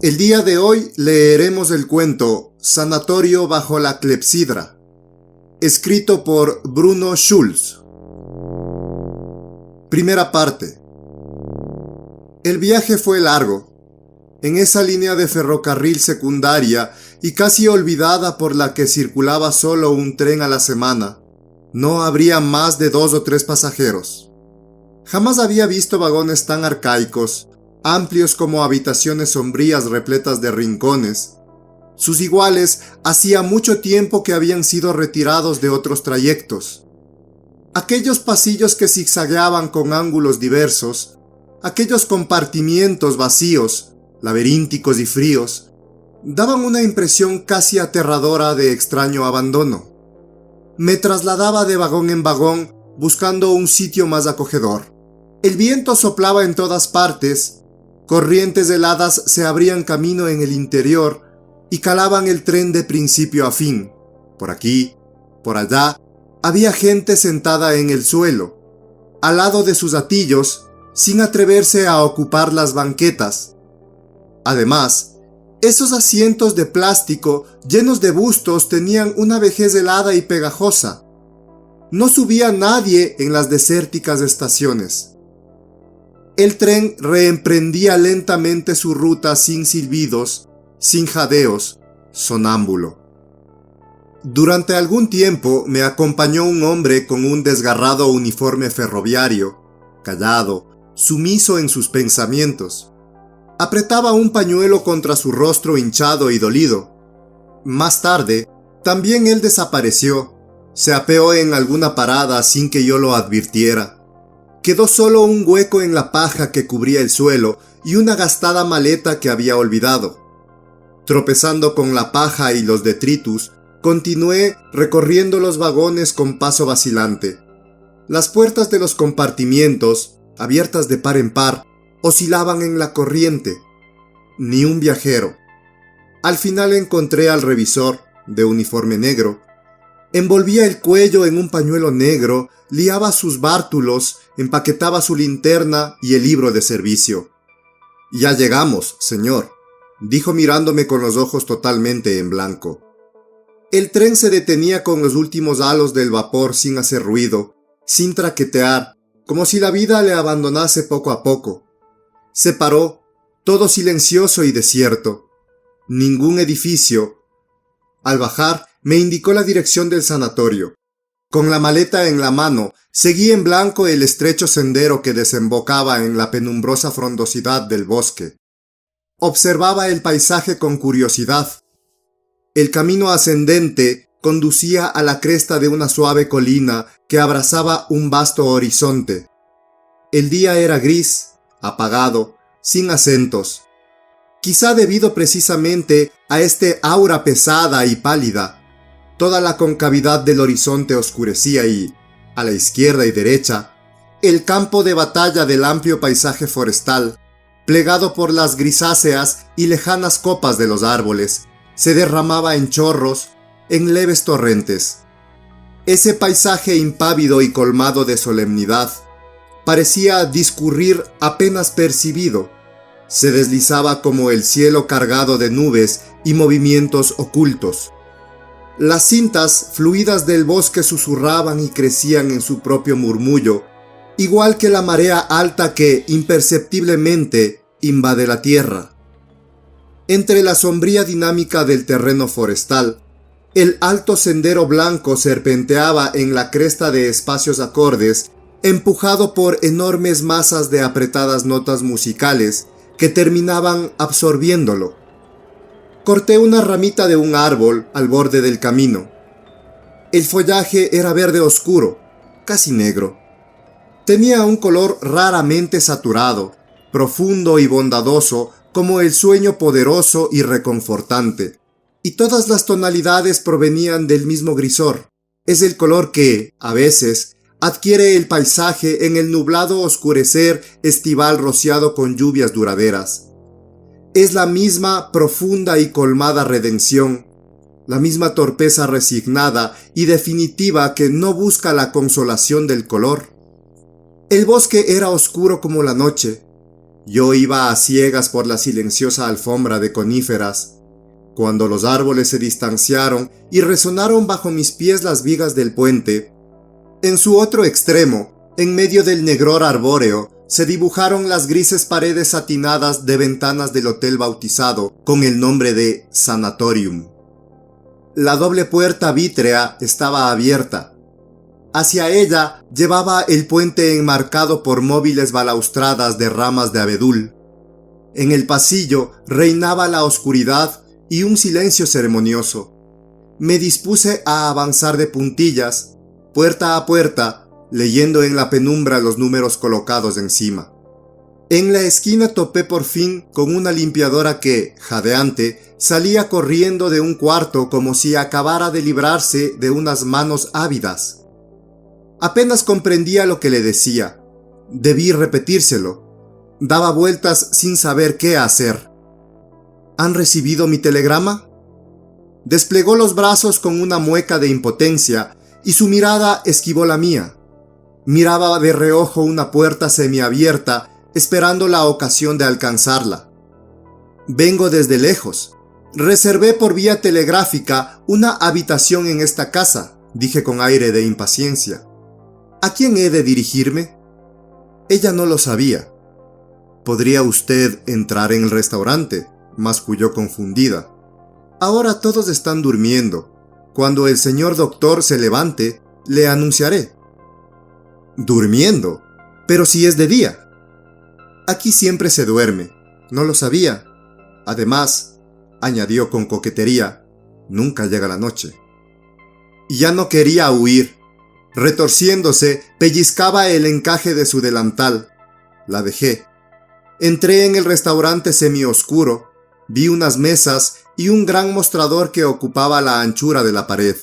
El día de hoy leeremos el cuento Sanatorio bajo la clepsidra, escrito por Bruno Schulz. Primera parte. El viaje fue largo. En esa línea de ferrocarril secundaria y casi olvidada por la que circulaba solo un tren a la semana, no habría más de 2 o 3 pasajeros. Jamás había visto vagones tan arcaicos, amplios como habitaciones sombrías repletas de rincones. Sus iguales hacía mucho tiempo que habían sido retirados de otros trayectos. Aquellos pasillos que zigzagueaban con ángulos diversos, aquellos compartimientos vacíos, laberínticos y fríos, daban una impresión casi aterradora de extraño abandono. Me trasladaba de vagón en vagón buscando un sitio más acogedor. El viento soplaba en todas partes, corrientes heladas se abrían camino en el interior y calaban el tren de principio a fin. Por aquí, por allá, había gente sentada en el suelo, al lado de sus atillos, sin atreverse a ocupar las banquetas. Además, esos asientos de plástico llenos de bustos tenían una vejez helada y pegajosa. No subía nadie en las desérticas estaciones. El tren reemprendía lentamente su ruta sin silbidos, sin jadeos, sonámbulo. Durante algún tiempo me acompañó un hombre con un desgarrado uniforme ferroviario, callado, sumiso en sus pensamientos. Apretaba un pañuelo contra su rostro hinchado y dolido. Más tarde, también él desapareció. Se apeó en alguna parada sin que yo lo advirtiera. Quedó solo un hueco en la paja que cubría el suelo y una gastada maleta que había olvidado. Tropezando con la paja y los detritus, continué recorriendo los vagones con paso vacilante. Las puertas de los compartimientos, abiertas de par en par, oscilaban en la corriente. Ni un viajero. Al final encontré al revisor, de uniforme negro. Envolvía el cuello en un pañuelo negro, liaba sus bártulos, empaquetaba su linterna y el libro de servicio. «Ya llegamos, señor», dijo mirándome con los ojos totalmente en blanco. El tren se detenía con los últimos halos del vapor sin hacer ruido, sin traquetear, como si la vida le abandonase poco a poco. Se paró, todo silencioso y desierto. Ningún edificio. Al bajar, me indicó la dirección del sanatorio. Con la maleta en la mano, seguí en blanco el estrecho sendero que desembocaba en la penumbrosa frondosidad del bosque. Observaba el paisaje con curiosidad. El camino ascendente conducía a la cresta de una suave colina que abrazaba un vasto horizonte. El día era gris, apagado, sin acentos. Quizá debido precisamente a este aura pesada y pálida, toda la concavidad del horizonte oscurecía y, a la izquierda y derecha, el campo de batalla del amplio paisaje forestal, plegado por las grisáceas y lejanas copas de los árboles, se derramaba en chorros, en leves torrentes. Ese paisaje impávido y colmado de solemnidad parecía discurrir apenas percibido. Se deslizaba como el cielo cargado de nubes y movimientos ocultos. Las cintas fluidas del bosque susurraban y crecían en su propio murmullo, igual que la marea alta que, imperceptiblemente, invade la tierra. Entre la sombría dinámica del terreno forestal, el alto sendero blanco serpenteaba en la cresta de espacios acordes, empujado por enormes masas de apretadas notas musicales que terminaban absorbiéndolo. Corté una ramita de un árbol al borde del camino. El follaje era verde oscuro, casi negro. Tenía un color raramente saturado, profundo y bondadoso como el sueño poderoso y reconfortante. Y todas las tonalidades provenían del mismo grisor. Es el color que, a veces, adquiere el paisaje en el nublado oscurecer estival rociado con lluvias duraderas. Es la misma profunda y colmada redención, la misma torpeza resignada y definitiva que no busca la consolación del color. El bosque era oscuro como la noche, Yo iba a ciegas por la silenciosa alfombra de coníferas, cuando los árboles se distanciaron y resonaron bajo mis pies las vigas del puente. En su otro extremo, en medio del negror arbóreo, se dibujaron las grises paredes satinadas de ventanas del hotel bautizado con el nombre de Sanatorium. La doble puerta vítrea estaba abierta. Hacia ella llevaba el puente enmarcado por móviles balaustradas de ramas de abedul. En el pasillo reinaba la oscuridad y un silencio ceremonioso. Me dispuse a avanzar de puntillas, puerta a puerta, leyendo en la penumbra los números colocados encima. En la esquina topé por fin con una limpiadora que, jadeante, salía corriendo de un cuarto como si acabara de librarse de unas manos ávidas. Apenas comprendía lo que le decía. Debí repetírselo. Daba vueltas sin saber qué hacer. ¿Han recibido mi telegrama? Desplegó los brazos con una mueca de impotencia y su mirada esquivó la mía. Miraba de reojo una puerta semiabierta, esperando la ocasión de alcanzarla. Vengo desde lejos. Reservé por vía telegráfica una habitación en esta casa, dije con aire de impaciencia. ¿A quién he de dirigirme? Ella no lo sabía. ¿Podría usted entrar en el restaurante?, masculló confundida. Ahora todos están durmiendo. Cuando el señor doctor se levante, le anunciaré. ¿Durmiendo? Pero si es de día. Aquí siempre se duerme. No lo sabía. Además, añadió con coquetería, nunca llega la noche. Ya no quería huir. Retorciéndose, pellizcaba el encaje de su delantal. La dejé. Entré en el restaurante semioscuro. Vi unas mesas y un gran mostrador que ocupaba la anchura de la pared.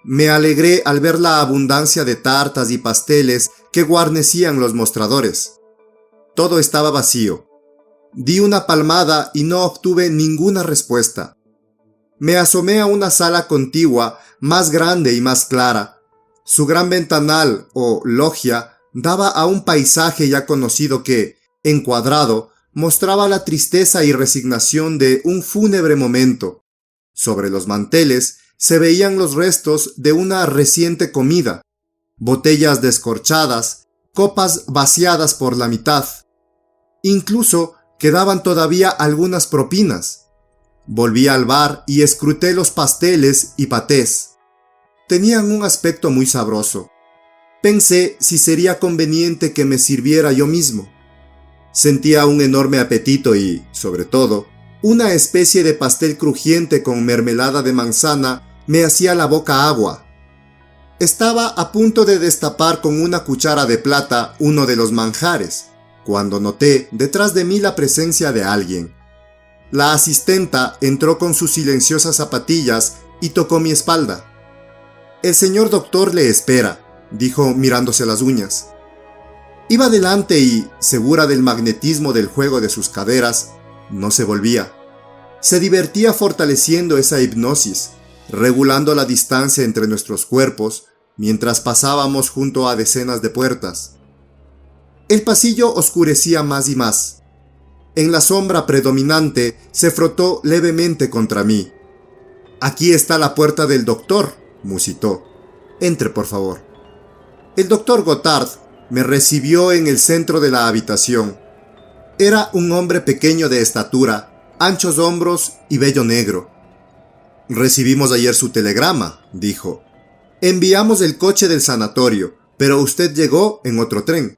Me alegré al ver la abundancia de tartas y pasteles que guarnecían los mostradores. Todo estaba vacío. Di una palmada y no obtuve ninguna respuesta. Me asomé a una sala contigua, más grande y más clara. Su gran ventanal, o loggia, daba a un paisaje ya conocido que, encuadrado, mostraba la tristeza y resignación de un fúnebre momento. Sobre los manteles se veían los restos de una reciente comida, botellas descorchadas, copas vaciadas por la mitad. Incluso quedaban todavía algunas propinas. Volví al bar y escruté los pasteles y patés. Tenían un aspecto muy sabroso. Pensé si sería conveniente que me sirviera yo mismo. Sentía un enorme apetito y, sobre todo, una especie de pastel crujiente con mermelada de manzana me hacía la boca agua. Estaba a punto de destapar con una cuchara de plata uno de los manjares, cuando noté detrás de mí la presencia de alguien. La asistenta entró con sus silenciosas zapatillas y tocó mi espalda. «El señor doctor le espera», dijo mirándose las uñas. Iba delante y, segura del magnetismo del juego de sus caderas, no se volvía. Se divertía fortaleciendo esa hipnosis, regulando la distancia entre nuestros cuerpos, mientras pasábamos junto a decenas de puertas. El pasillo oscurecía más y más. En la sombra predominante se frotó levemente contra mí. «Aquí está la puerta del doctor», musitó. «Entre, por favor». El doctor Gothard me recibió en el centro de la habitación. Era un hombre pequeño de estatura, anchos hombros y vello negro. «Recibimos ayer su telegrama», dijo. «Enviamos el coche del sanatorio, pero usted llegó en otro tren.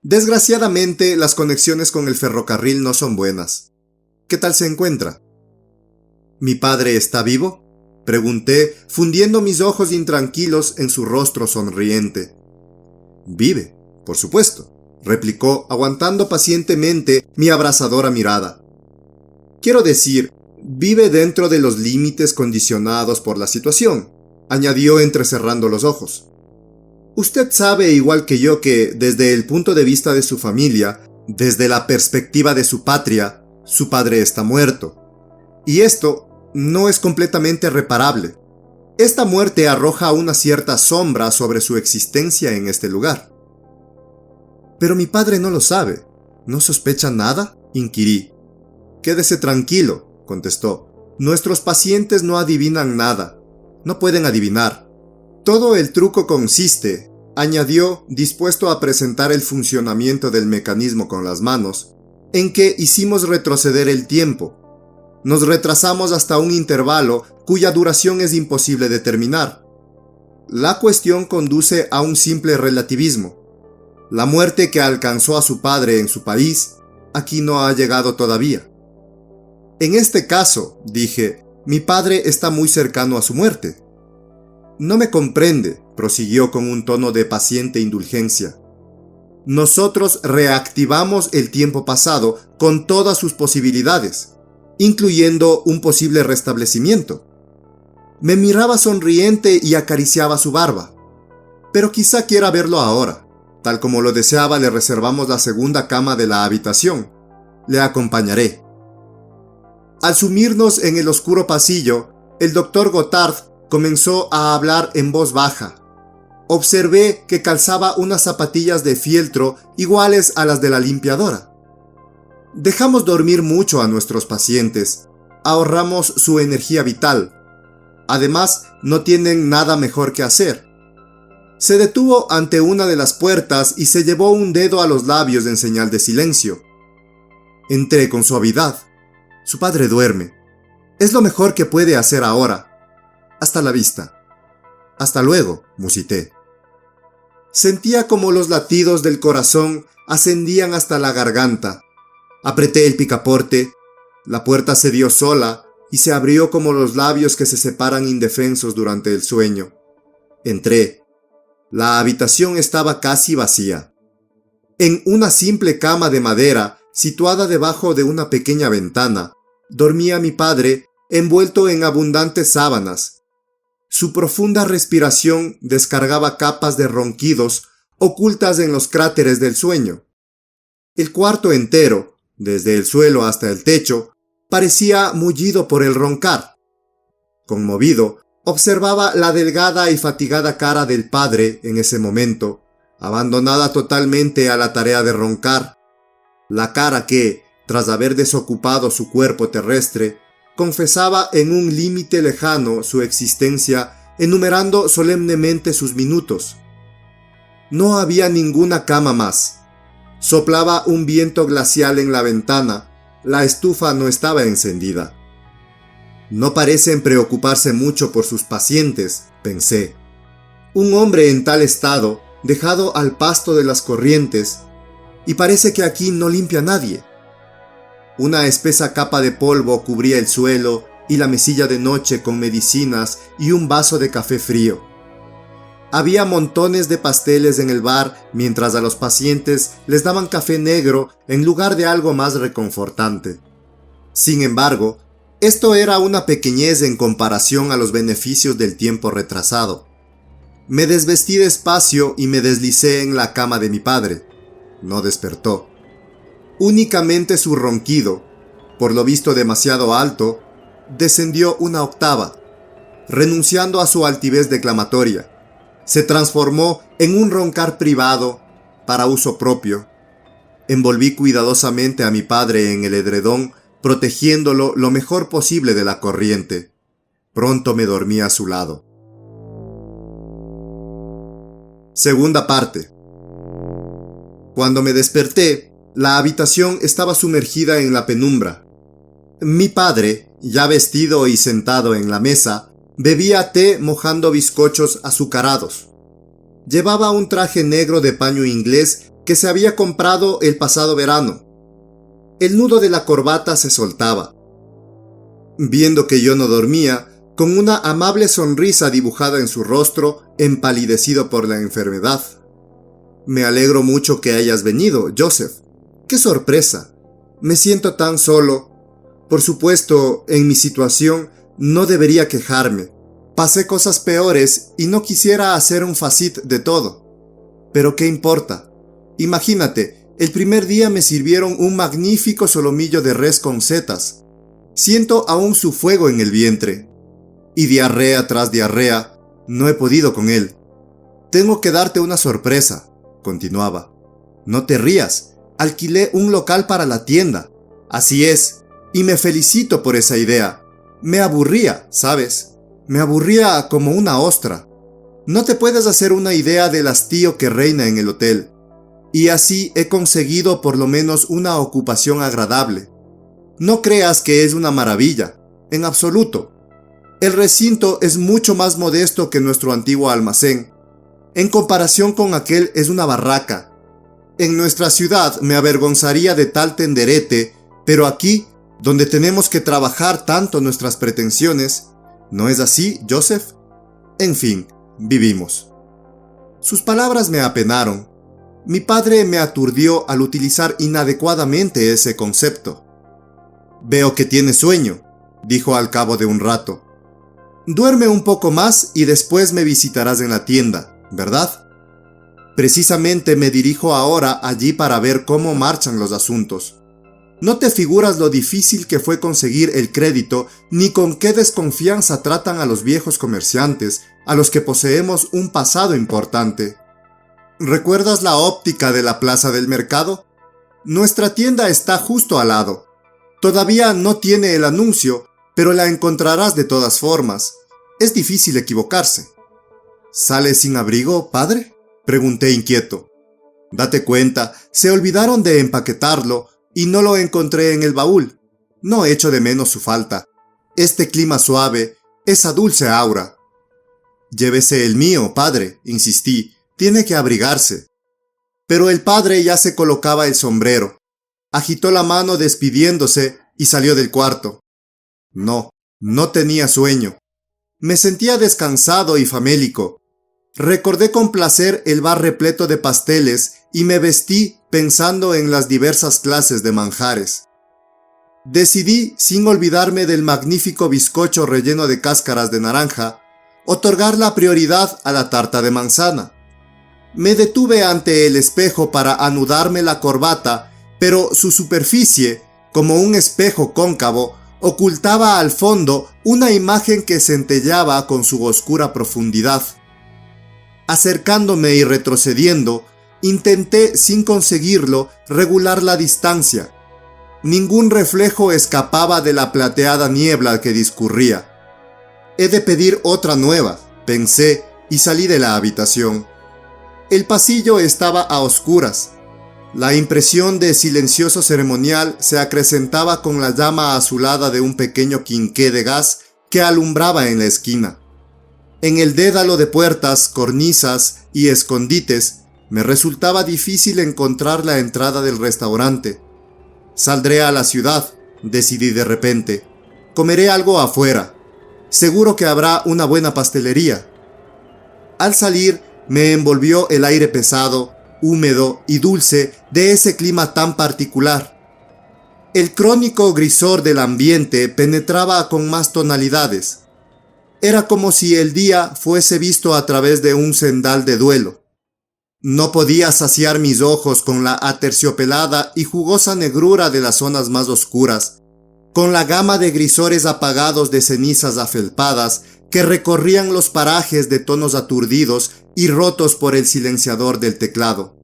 Desgraciadamente, las conexiones con el ferrocarril no son buenas. ¿Qué tal se encuentra?» «¿Mi padre está vivo?», pregunté, fundiendo mis ojos intranquilos en su rostro sonriente. «Vive, por supuesto», replicó, aguantando pacientemente mi abrasadora mirada. «Quiero decir, vive dentro de los límites condicionados por la situación», añadió entrecerrando los ojos. «Usted sabe igual que yo que, desde el punto de vista de su familia, desde la perspectiva de su patria, su padre está muerto. Y esto no es completamente reparable. Esta muerte arroja una cierta sombra sobre su existencia en este lugar». «Pero mi padre no lo sabe». ¿No sospecha nada?, inquirí. Quédese tranquilo, contestó. Nuestros pacientes no adivinan nada. No pueden adivinar. Todo el truco consiste, añadió, dispuesto a presentar el funcionamiento del mecanismo con las manos, en que hicimos retroceder el tiempo. Nos retrasamos hasta un intervalo cuya duración es imposible determinar. La cuestión conduce a un simple relativismo. La muerte que alcanzó a su padre en su país, aquí no ha llegado todavía. En este caso, dije, mi padre está muy cercano a su muerte. No me comprende, prosiguió con un tono de paciente indulgencia. Nosotros reactivamos el tiempo pasado con todas sus posibilidades, incluyendo un posible restablecimiento. Me miraba sonriente y acariciaba su barba. Pero quizá quiera verlo ahora. Tal como lo deseaba, le reservamos la segunda cama de la habitación. Le acompañaré. Al sumirnos en el oscuro pasillo, el doctor Gothard comenzó a hablar en voz baja. Observé que calzaba unas zapatillas de fieltro iguales a las de la limpiadora. Dejamos dormir mucho a nuestros pacientes. Ahorramos su energía vital. Además, no tienen nada mejor que hacer. Se detuvo ante una de las puertas y se llevó un dedo a los labios en señal de silencio. Entré con suavidad. Su padre duerme. Es lo mejor que puede hacer ahora. Hasta la vista. Hasta luego, musité. Sentía como los latidos del corazón ascendían hasta la garganta. Apreté el picaporte. La puerta se dio sola y se abrió como los labios que se separan indefensos durante el sueño. Entré. La habitación estaba casi vacía. En una simple cama de madera, situada debajo de una pequeña ventana, dormía mi padre, envuelto en abundantes sábanas. Su profunda respiración descargaba capas de ronquidos ocultas en los cráteres del sueño. El cuarto entero, desde el suelo hasta el techo, parecía mullido por el roncar. Conmovido, observaba la delgada y fatigada cara del padre en ese momento, abandonada totalmente a la tarea de roncar. La cara que, tras haber desocupado su cuerpo terrestre, confesaba en un límite lejano su existencia, enumerando solemnemente sus minutos. No había ninguna cama más. Soplaba un viento glacial en la ventana. La estufa no estaba encendida. No parecen preocuparse mucho por sus pacientes, pensé. Un hombre en tal estado, dejado al pasto de las corrientes, y parece que aquí no limpia nadie. Una espesa capa de polvo cubría el suelo y la mesilla de noche con medicinas y un vaso de café frío. Había montones de pasteles en el bar mientras a los pacientes les daban café negro en lugar de algo más reconfortante. Sin embargo, esto era una pequeñez en comparación a los beneficios del tiempo retrasado. Me desvestí despacio y me deslicé en la cama de mi padre. No despertó. Únicamente su ronquido, por lo visto demasiado alto, descendió una octava, renunciando a su altivez declamatoria. Se transformó en un roncar privado para uso propio. Envolví cuidadosamente a mi padre en el edredón, protegiéndolo lo mejor posible de la corriente. Pronto me dormí a su lado. Segunda parte. Cuando me desperté, la habitación estaba sumergida en la penumbra. Mi padre, ya vestido y sentado en la mesa, bebía té mojando bizcochos azucarados. Llevaba un traje negro de paño inglés que se había comprado el pasado verano. El nudo de la corbata se soltaba. Viendo que yo no dormía, con una amable sonrisa dibujada en su rostro, empalidecido por la enfermedad. Me alegro mucho que hayas venido, Joseph. ¡Qué sorpresa! Me siento tan solo. Por supuesto, en mi situación no debería quejarme. Pasé cosas peores y no quisiera hacer un facit de todo. Pero ¿qué importa? Imagínate, el primer día me sirvieron un magnífico solomillo de res con setas. Siento aún su fuego en el vientre. Y diarrea tras diarrea, no he podido con él. Tengo que darte una sorpresa, continuaba. No te rías, Alquilé un local para la tienda. Así es, y me felicito por esa idea. Me aburría, ¿sabes? Me aburría como una ostra. No te puedes hacer una idea del hastío que reina en el hotel. Y así he conseguido por lo menos una ocupación agradable. No creas que es una maravilla, en absoluto. El recinto es mucho más modesto que nuestro antiguo almacén. En comparación con aquel es una barraca. En nuestra ciudad me avergonzaría de tal tenderete, pero aquí, donde tenemos que trabajar tanto nuestras pretensiones, ¿no es así, Joseph? En fin, vivimos. Sus palabras me apenaron. Mi padre me aturdió al utilizar inadecuadamente ese concepto. Veo que tienes sueño, dijo al cabo de un rato. Duerme un poco más y después me visitarás en la tienda, ¿verdad? Precisamente me dirijo ahora allí para ver cómo marchan los asuntos. No te figuras lo difícil que fue conseguir el crédito ni con qué desconfianza tratan a los viejos comerciantes, a los que poseemos un pasado importante. ¿Recuerdas la óptica de la plaza del mercado? Nuestra tienda está justo al lado. Todavía no tiene el anuncio, pero la encontrarás de todas formas. Es difícil equivocarse. ¿Sales sin abrigo, padre?, pregunté inquieto. Date cuenta, se olvidaron de empaquetarlo y no lo encontré en el baúl. No echo de menos su falta. Este clima suave, esa dulce aura. Llévese el mío, padre, insistí. Tiene que abrigarse. Pero el padre ya se colocaba el sombrero. Agitó la mano despidiéndose y salió del cuarto. No tenía sueño. Me sentía descansado y famélico. Recordé con placer el bar repleto de pasteles y me vestí pensando en las diversas clases de manjares. Decidí, sin olvidarme del magnífico bizcocho relleno de cáscaras de naranja, otorgar la prioridad a la tarta de manzana. Me detuve ante el espejo para anudarme la corbata, pero su superficie, como un espejo cóncavo, ocultaba al fondo una imagen que centelleaba con su oscura profundidad. Acercándome y retrocediendo, intenté, sin conseguirlo, regular la distancia. Ningún reflejo escapaba de la plateada niebla que discurría. He de pedir otra nueva, pensé, y salí de la habitación. El pasillo estaba a oscuras. La impresión de silencioso ceremonial se acrecentaba con la llama azulada de un pequeño quinqué de gas que alumbraba en la esquina. En el dédalo de puertas, cornisas y escondites, me resultaba difícil encontrar la entrada del restaurante. Saldré a la ciudad, decidí de repente. Comeré algo afuera. Seguro que habrá una buena pastelería. Al salir, me envolvió el aire pesado, húmedo y dulce de ese clima tan particular. El crónico grisor del ambiente penetraba con más tonalidades. Era como si el día fuese visto a través de un cendal de duelo. No podía saciar mis ojos con la aterciopelada y jugosa negrura de las zonas más oscuras, con la gama de grisores apagados de cenizas afelpadas que recorrían los parajes de tonos aturdidos y rotos por el silenciador del teclado.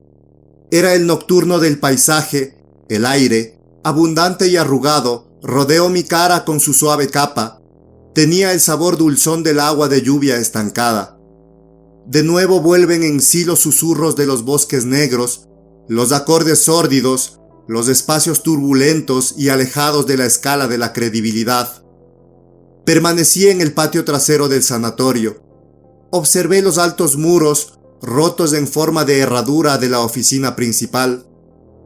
Era el nocturno del paisaje, el aire, abundante y arrugado, rodeó mi cara con su suave capa. Tenía el sabor dulzón del agua de lluvia estancada. De nuevo vuelven en sí los susurros de los bosques negros, los acordes sórdidos, los espacios turbulentos y alejados de la escala de la credibilidad. Permanecí en el patio trasero del sanatorio. Observé los altos muros, rotos en forma de herradura de la oficina principal.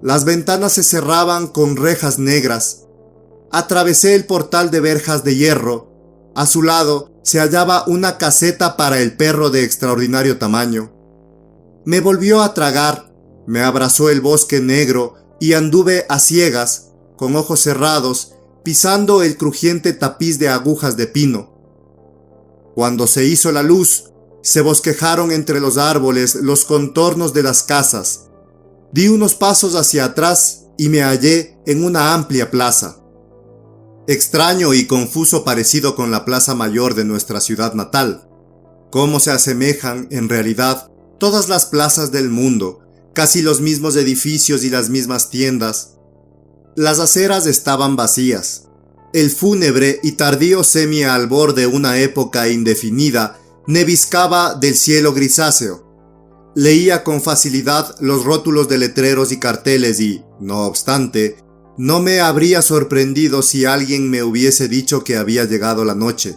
Las ventanas se cerraban con rejas negras. Atravesé el portal de verjas de hierro. A su lado se hallaba una caseta para el perro de extraordinario tamaño. Me volvió a tragar, me abrazó el bosque negro y anduve a ciegas, con ojos cerrados, pisando el crujiente tapiz de agujas de pino. Cuando se hizo la luz, se bosquejaron entre los árboles los contornos de las casas. Di unos pasos hacia atrás y me hallé en una amplia plaza. Extraño y confuso parecido con la plaza mayor de nuestra ciudad natal. Cómo se asemejan, en realidad, todas las plazas del mundo, casi los mismos edificios y las mismas tiendas. Las aceras estaban vacías. El fúnebre y tardío semi-albor de una época indefinida neviscaba del cielo grisáceo. Leía con facilidad los rótulos de letreros y carteles y, no obstante, no me habría sorprendido si alguien me hubiese dicho que había llegado la noche.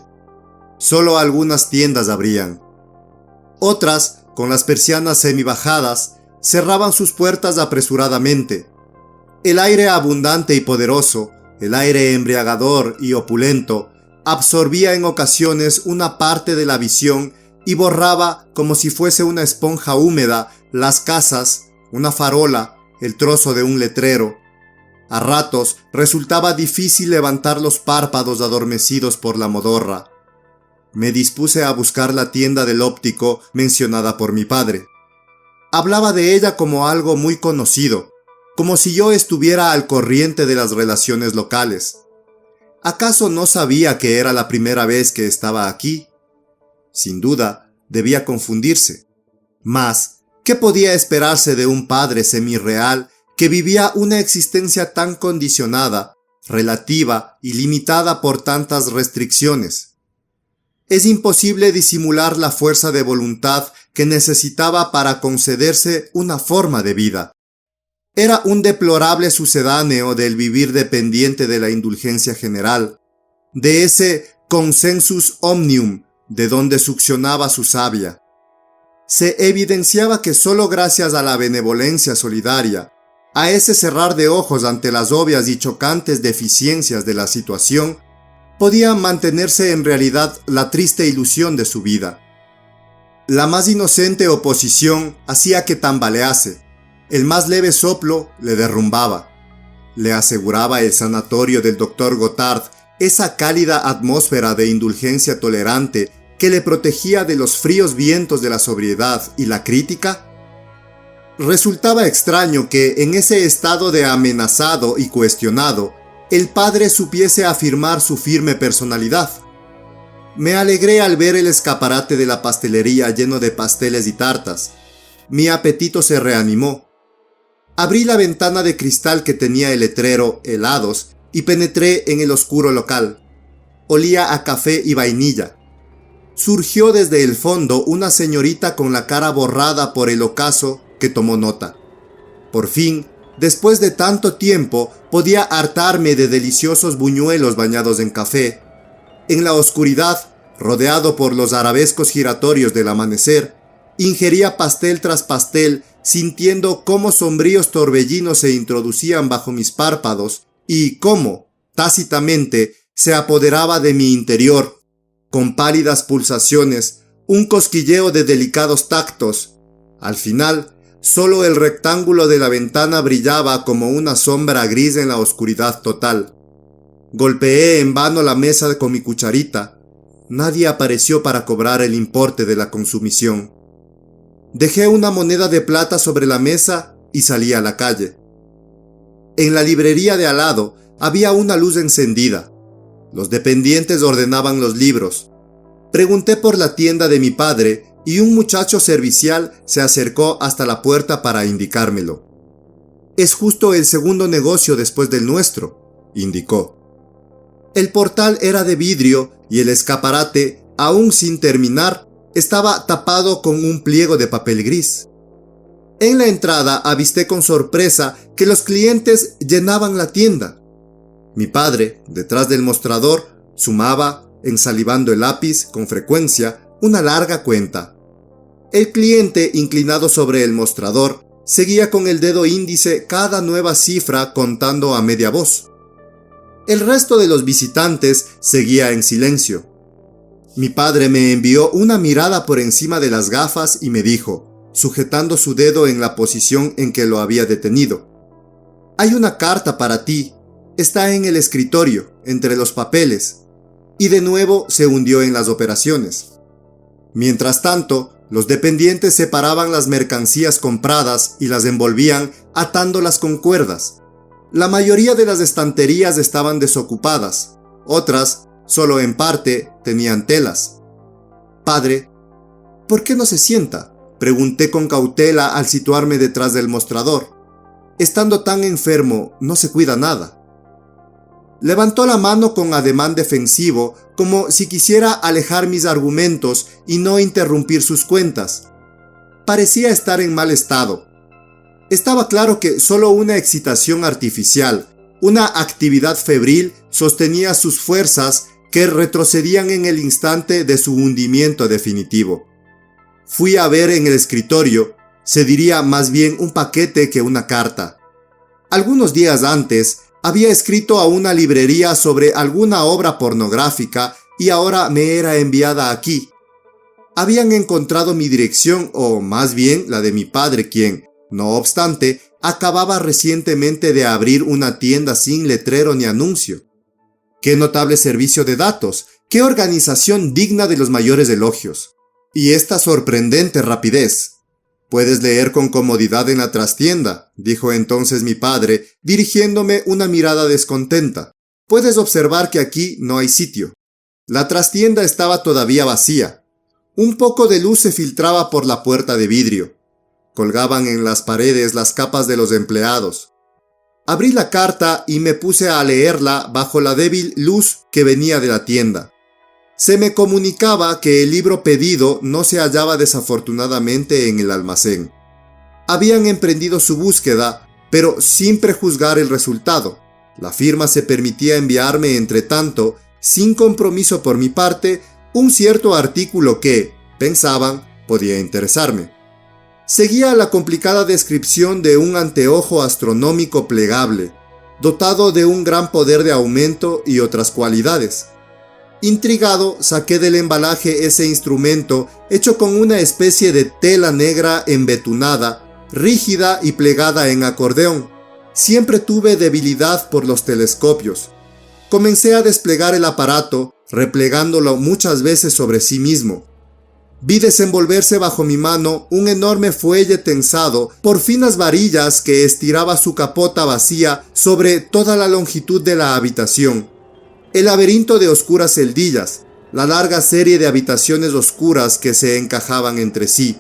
Solo algunas tiendas abrían. Otras, con las persianas semibajadas, cerraban sus puertas apresuradamente. El aire abundante y poderoso, el aire embriagador y opulento, absorbía en ocasiones una parte de la visión y borraba, como si fuese una esponja húmeda, las casas, una farola, el trozo de un letrero. A ratos resultaba difícil levantar los párpados adormecidos por la modorra. Me dispuse a buscar la tienda del óptico mencionada por mi padre. Hablaba de ella como algo muy conocido, como si yo estuviera al corriente de las relaciones locales. ¿Acaso no sabía que era la primera vez que estaba aquí? Sin duda, debía confundirse. Mas, ¿qué podía esperarse de un padre semirreal que vivía una existencia tan condicionada, relativa y limitada por tantas restricciones? Es imposible disimular la fuerza de voluntad que necesitaba para concederse una forma de vida. Era un deplorable sucedáneo del vivir dependiente de la indulgencia general, de ese consensus omnium de donde succionaba su savia. Se evidenciaba que solo gracias a la benevolencia solidaria, a ese cerrar de ojos ante las obvias y chocantes deficiencias de la situación, podía mantenerse en realidad la triste ilusión de su vida. La más inocente oposición hacía que tambalease, el más leve soplo le derrumbaba. Le aseguraba el sanatorio del Dr. Gothard esa cálida atmósfera de indulgencia tolerante que le protegía de los fríos vientos de la sobriedad y la crítica. Resultaba extraño que en ese estado de amenazado y cuestionado, el padre supiese afirmar su firme personalidad. Me alegré al ver el escaparate de la pastelería lleno de pasteles y tartas. Mi apetito se reanimó. Abrí la ventana de cristal que tenía el letrero helados y penetré en el oscuro local. Olía a café y vainilla. Surgió desde el fondo una señorita con la cara borrada por el ocaso que tomó nota. Por fin, después de tanto tiempo, podía hartarme de deliciosos buñuelos bañados en café. En la oscuridad, rodeado por los arabescos giratorios del amanecer, ingería pastel tras pastel, sintiendo cómo sombríos torbellinos se introducían bajo mis párpados y cómo, tácitamente, se apoderaba de mi interior, con pálidas pulsaciones, un cosquilleo de delicados tactos. Al final, solo el rectángulo de la ventana brillaba como una sombra gris en la oscuridad total. Golpeé en vano la mesa con mi cucharita. Nadie apareció para cobrar el importe de la consumición. Dejé una moneda de plata sobre la mesa y salí a la calle. En la librería de al lado había una luz encendida. Los dependientes ordenaban los libros. Pregunté por la tienda de mi padre y un muchacho servicial se acercó hasta la puerta para indicármelo. «Es justo el segundo negocio después del nuestro», indicó. El portal era de vidrio y el escaparate, aún sin terminar, estaba tapado con un pliego de papel gris. En la entrada avisté con sorpresa que los clientes llenaban la tienda. Mi padre, detrás del mostrador, sumaba, ensalivando el lápiz con frecuencia, una larga cuenta. El cliente, inclinado sobre el mostrador, seguía con el dedo índice cada nueva cifra contando a media voz. El resto de los visitantes seguía en silencio. Mi padre me envió una mirada por encima de las gafas y me dijo, sujetando su dedo en la posición en que lo había detenido: «Hay una carta para ti. Está en el escritorio, entre los papeles». Y de nuevo se hundió en las operaciones. Mientras tanto, los dependientes separaban las mercancías compradas y las envolvían atándolas con cuerdas. La mayoría de las estanterías estaban desocupadas, otras, solo en parte, tenían telas. «Padre, ¿por qué no se sienta?», Pregunté con cautela al situarme detrás del mostrador. Estando tan enfermo, no se cuida nada. Levantó la mano con ademán defensivo, como si quisiera alejar mis argumentos y no interrumpir sus cuentas. Parecía estar en mal estado. Estaba claro que solo una excitación artificial, una actividad febril, sostenía sus fuerzas que retrocedían en el instante de su hundimiento definitivo. Fui a ver en el escritorio, se diría más bien un paquete que una carta. Algunos días antes, había escrito a una librería sobre alguna obra pornográfica y ahora me era enviada aquí. Habían encontrado mi dirección, o más bien la de mi padre, quien, no obstante, acababa recientemente de abrir una tienda sin letrero ni anuncio. ¡Qué notable servicio de datos! ¡Qué organización digna de los mayores elogios! Y esta sorprendente rapidez. «Puedes leer con comodidad en la trastienda», dijo entonces mi padre, dirigiéndome una mirada descontenta. «Puedes observar que aquí no hay sitio». La trastienda estaba todavía vacía. Un poco de luz se filtraba por la puerta de vidrio. Colgaban en las paredes las capas de los empleados. Abrí la carta y me puse a leerla bajo la débil luz que venía de la tienda. Se me comunicaba que el libro pedido no se hallaba desafortunadamente en el almacén. Habían emprendido su búsqueda, pero sin prejuzgar el resultado. La firma se permitía enviarme, entre tanto, sin compromiso por mi parte, un cierto artículo que, pensaban, podía interesarme. Seguía la complicada descripción de un anteojo astronómico plegable, dotado de un gran poder de aumento y otras cualidades. Intrigado, saqué del embalaje ese instrumento hecho con una especie de tela negra embetunada, rígida y plegada en acordeón. Siempre tuve debilidad por los telescopios. Comencé a desplegar el aparato, replegándolo muchas veces sobre sí mismo. Vi desenvolverse bajo mi mano un enorme fuelle tensado por finas varillas que estiraba su capota vacía sobre toda la longitud de la habitación. El laberinto de oscuras celdillas, la larga serie de habitaciones oscuras que se encajaban entre sí.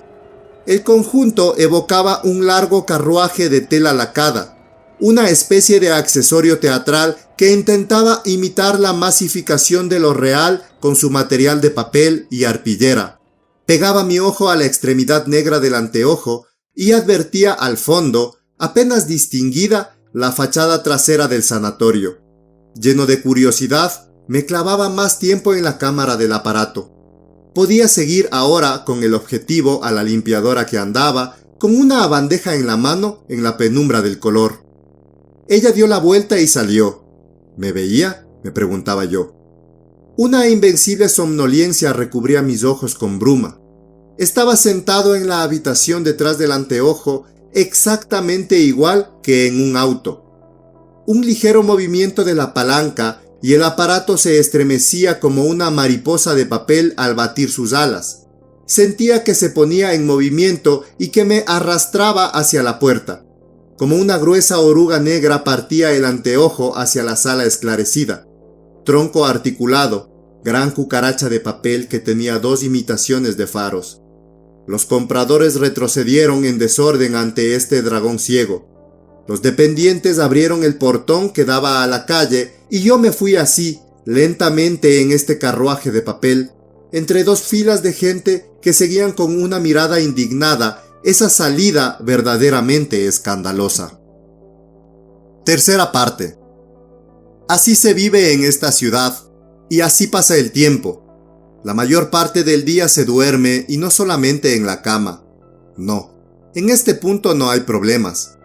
El conjunto evocaba un largo carruaje de tela lacada, una especie de accesorio teatral que intentaba imitar la masificación de lo real con su material de papel y arpillera. Pegaba mi ojo a la extremidad negra del anteojo y advertía al fondo, apenas distinguida, la fachada trasera del sanatorio. Lleno de curiosidad, me clavaba más tiempo en la cámara del aparato. Podía seguir ahora con el objetivo a la limpiadora que andaba, con una bandeja en la mano en la penumbra del color. Ella dio la vuelta y salió. ¿Me veía?, me preguntaba yo. Una invencible somnolencia recubría mis ojos con bruma. Estaba sentado en la habitación detrás del anteojo, exactamente igual que en un auto. Un ligero movimiento de la palanca y el aparato se estremecía como una mariposa de papel al batir sus alas. Sentía que se ponía en movimiento y que me arrastraba hacia la puerta. Como una gruesa oruga negra partía el anteojo hacia la sala esclarecida. Tronco articulado, gran cucaracha de papel que tenía 2 imitaciones de faros. Los compradores retrocedieron en desorden ante este dragón ciego. Los dependientes abrieron el portón que daba a la calle y yo me fui así, lentamente en este carruaje de papel, entre 2 filas de gente que seguían con una mirada indignada esa salida verdaderamente escandalosa. Tercera parte. Así se vive en esta ciudad, y así pasa el tiempo. La mayor parte del día se duerme y no solamente en la cama. No, en este punto no hay problemas.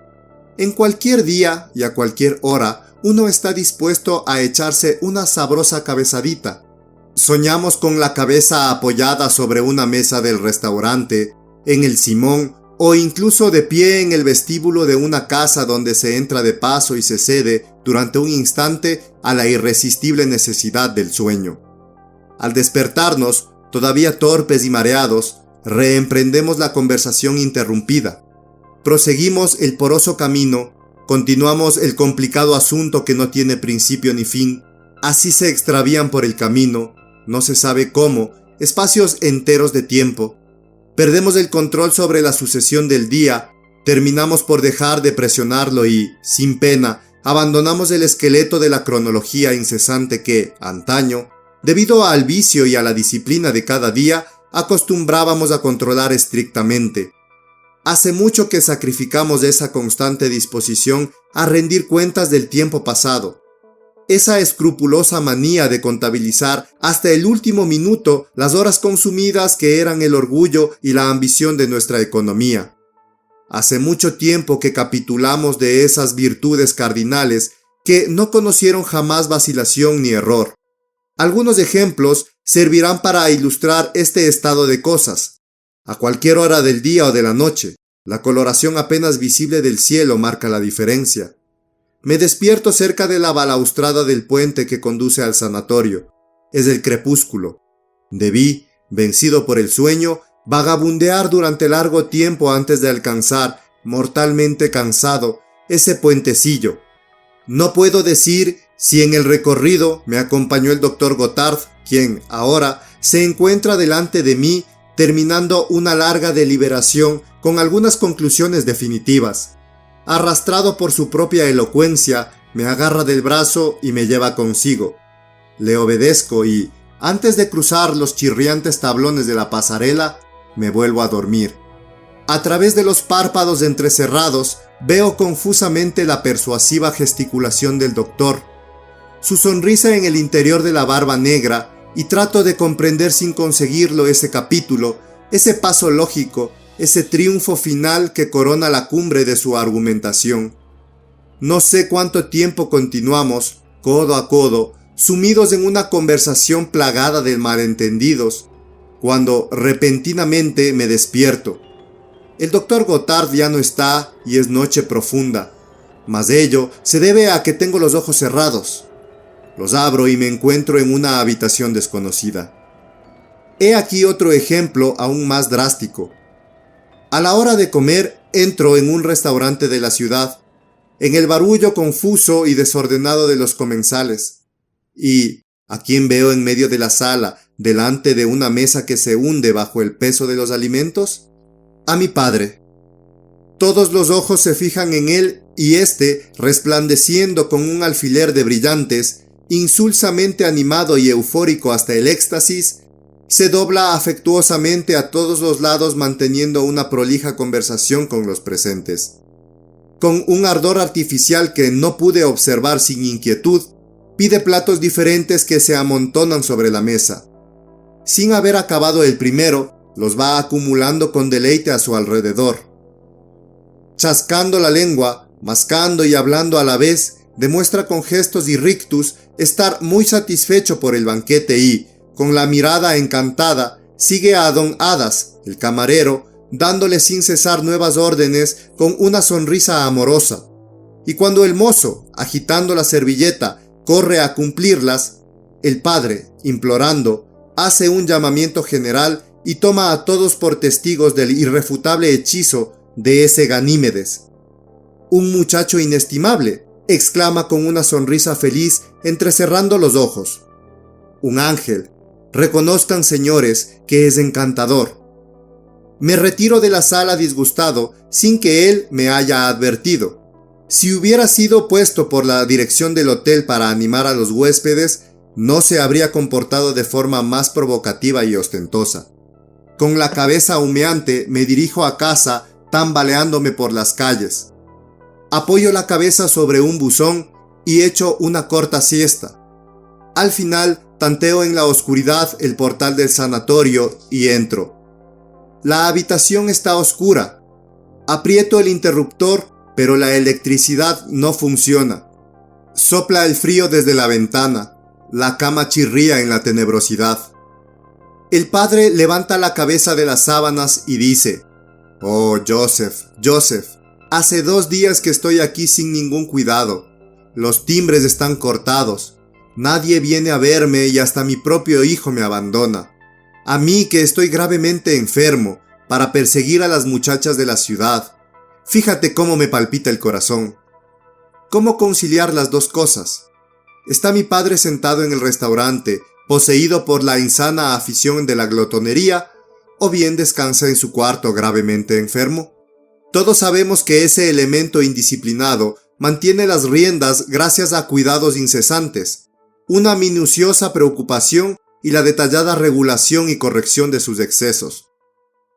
En cualquier día y a cualquier hora, uno está dispuesto a echarse una sabrosa cabezadita. Soñamos con la cabeza apoyada sobre una mesa del restaurante, en el simón o incluso de pie en el vestíbulo de una casa donde se entra de paso y se cede durante un instante a la irresistible necesidad del sueño. Al despertarnos, todavía torpes y mareados, reemprendemos la conversación interrumpida. Proseguimos el poroso camino, continuamos el complicado asunto que no tiene principio ni fin. Así se extravían por el camino, no se sabe cómo, espacios enteros de tiempo. Perdemos el control sobre la sucesión del día, terminamos por dejar de presionarlo y, sin pena, abandonamos el esqueleto de la cronología incesante que, antaño, debido al vicio y a la disciplina de cada día, acostumbrábamos a controlar estrictamente. Hace mucho que sacrificamos esa constante disposición a rendir cuentas del tiempo pasado. Esa escrupulosa manía de contabilizar hasta el último minuto las horas consumidas que eran el orgullo y la ambición de nuestra economía. Hace mucho tiempo que capitulamos de esas virtudes cardinales que no conocieron jamás vacilación ni error. Algunos ejemplos servirán para ilustrar este estado de cosas. A cualquier hora del día o de la noche, la coloración apenas visible del cielo marca la diferencia. Me despierto cerca de la balaustrada del puente que conduce al sanatorio. Es el crepúsculo. Debí, vencido por el sueño, vagabundear durante largo tiempo antes de alcanzar, mortalmente cansado, ese puentecillo. No puedo decir si en el recorrido me acompañó el doctor Gothard, quien, ahora, se encuentra delante de mí, terminando una larga deliberación con algunas conclusiones definitivas. Arrastrado por su propia elocuencia, me agarra del brazo y me lleva consigo. Le obedezco y, antes de cruzar los chirriantes tablones de la pasarela, me vuelvo a dormir. A través de los párpados entrecerrados, veo confusamente la persuasiva gesticulación del doctor, su sonrisa en el interior de la barba negra, y trato de comprender sin conseguirlo ese capítulo, ese paso lógico, ese triunfo final que corona la cumbre de su argumentación. No sé cuánto tiempo continuamos, codo a codo, sumidos en una conversación plagada de malentendidos, cuando repentinamente me despierto. El doctor Gothard ya no está y es noche profunda, mas ello se debe a que tengo los ojos cerrados. Los abro y me encuentro en una habitación desconocida. He aquí otro ejemplo aún más drástico. A la hora de comer, entro en un restaurante de la ciudad, en el barullo confuso y desordenado de los comensales. ¿Y a quién veo en medio de la sala, delante de una mesa que se hunde bajo el peso de los alimentos? A mi padre. Todos los ojos se fijan en él y éste, resplandeciendo con un alfiler de brillantes, insulsamente animado y eufórico hasta el éxtasis, se dobla afectuosamente a todos los lados manteniendo una prolija conversación con los presentes. Con un ardor artificial que no pude observar sin inquietud, pide platos diferentes que se amontonan sobre la mesa. Sin haber acabado el primero, los va acumulando con deleite a su alrededor. Chascando la lengua, mascando y hablando a la vez, demuestra con gestos y rictus estar muy satisfecho por el banquete y, con la mirada encantada, sigue a don Hadas, el camarero, dándole sin cesar nuevas órdenes con una sonrisa amorosa. Y cuando el mozo, agitando la servilleta, corre a cumplirlas, el padre, implorando, hace un llamamiento general y toma a todos por testigos del irrefutable hechizo de ese Ganímedes. «Un muchacho inestimable», exclama con una sonrisa feliz entrecerrando los ojos. «Un ángel. Reconozcan, señores, que es encantador». Me retiro de la sala disgustado sin que él me haya advertido. Si hubiera sido puesto por la dirección del hotel para animar a los huéspedes, no se habría comportado de forma más provocativa y ostentosa. Con la cabeza humeante me dirijo a casa, tambaleándome por las calles. Apoyo la cabeza sobre un buzón y echo una corta siesta. Al final, tanteo en la oscuridad el portal del sanatorio y entro. La habitación está oscura. Aprieto el interruptor, pero la electricidad no funciona. Sopla el frío desde la ventana. La cama chirría en la tenebrosidad. El padre levanta la cabeza de las sábanas y dice: «Oh, Joseph, Joseph, hace 2 días que estoy aquí sin ningún cuidado. Los timbres están cortados. Nadie viene a verme y hasta mi propio hijo me abandona. A mí que estoy gravemente enfermo, para perseguir a las muchachas de la ciudad. Fíjate cómo me palpita el corazón». ¿Cómo conciliar las dos cosas? Está mi padre sentado en el restaurante, poseído por la insana afición de la glotonería, o bien descansa en su cuarto gravemente enfermo. Todos sabemos que ese elemento indisciplinado mantiene las riendas gracias a cuidados incesantes, una minuciosa preocupación y la detallada regulación y corrección de sus excesos.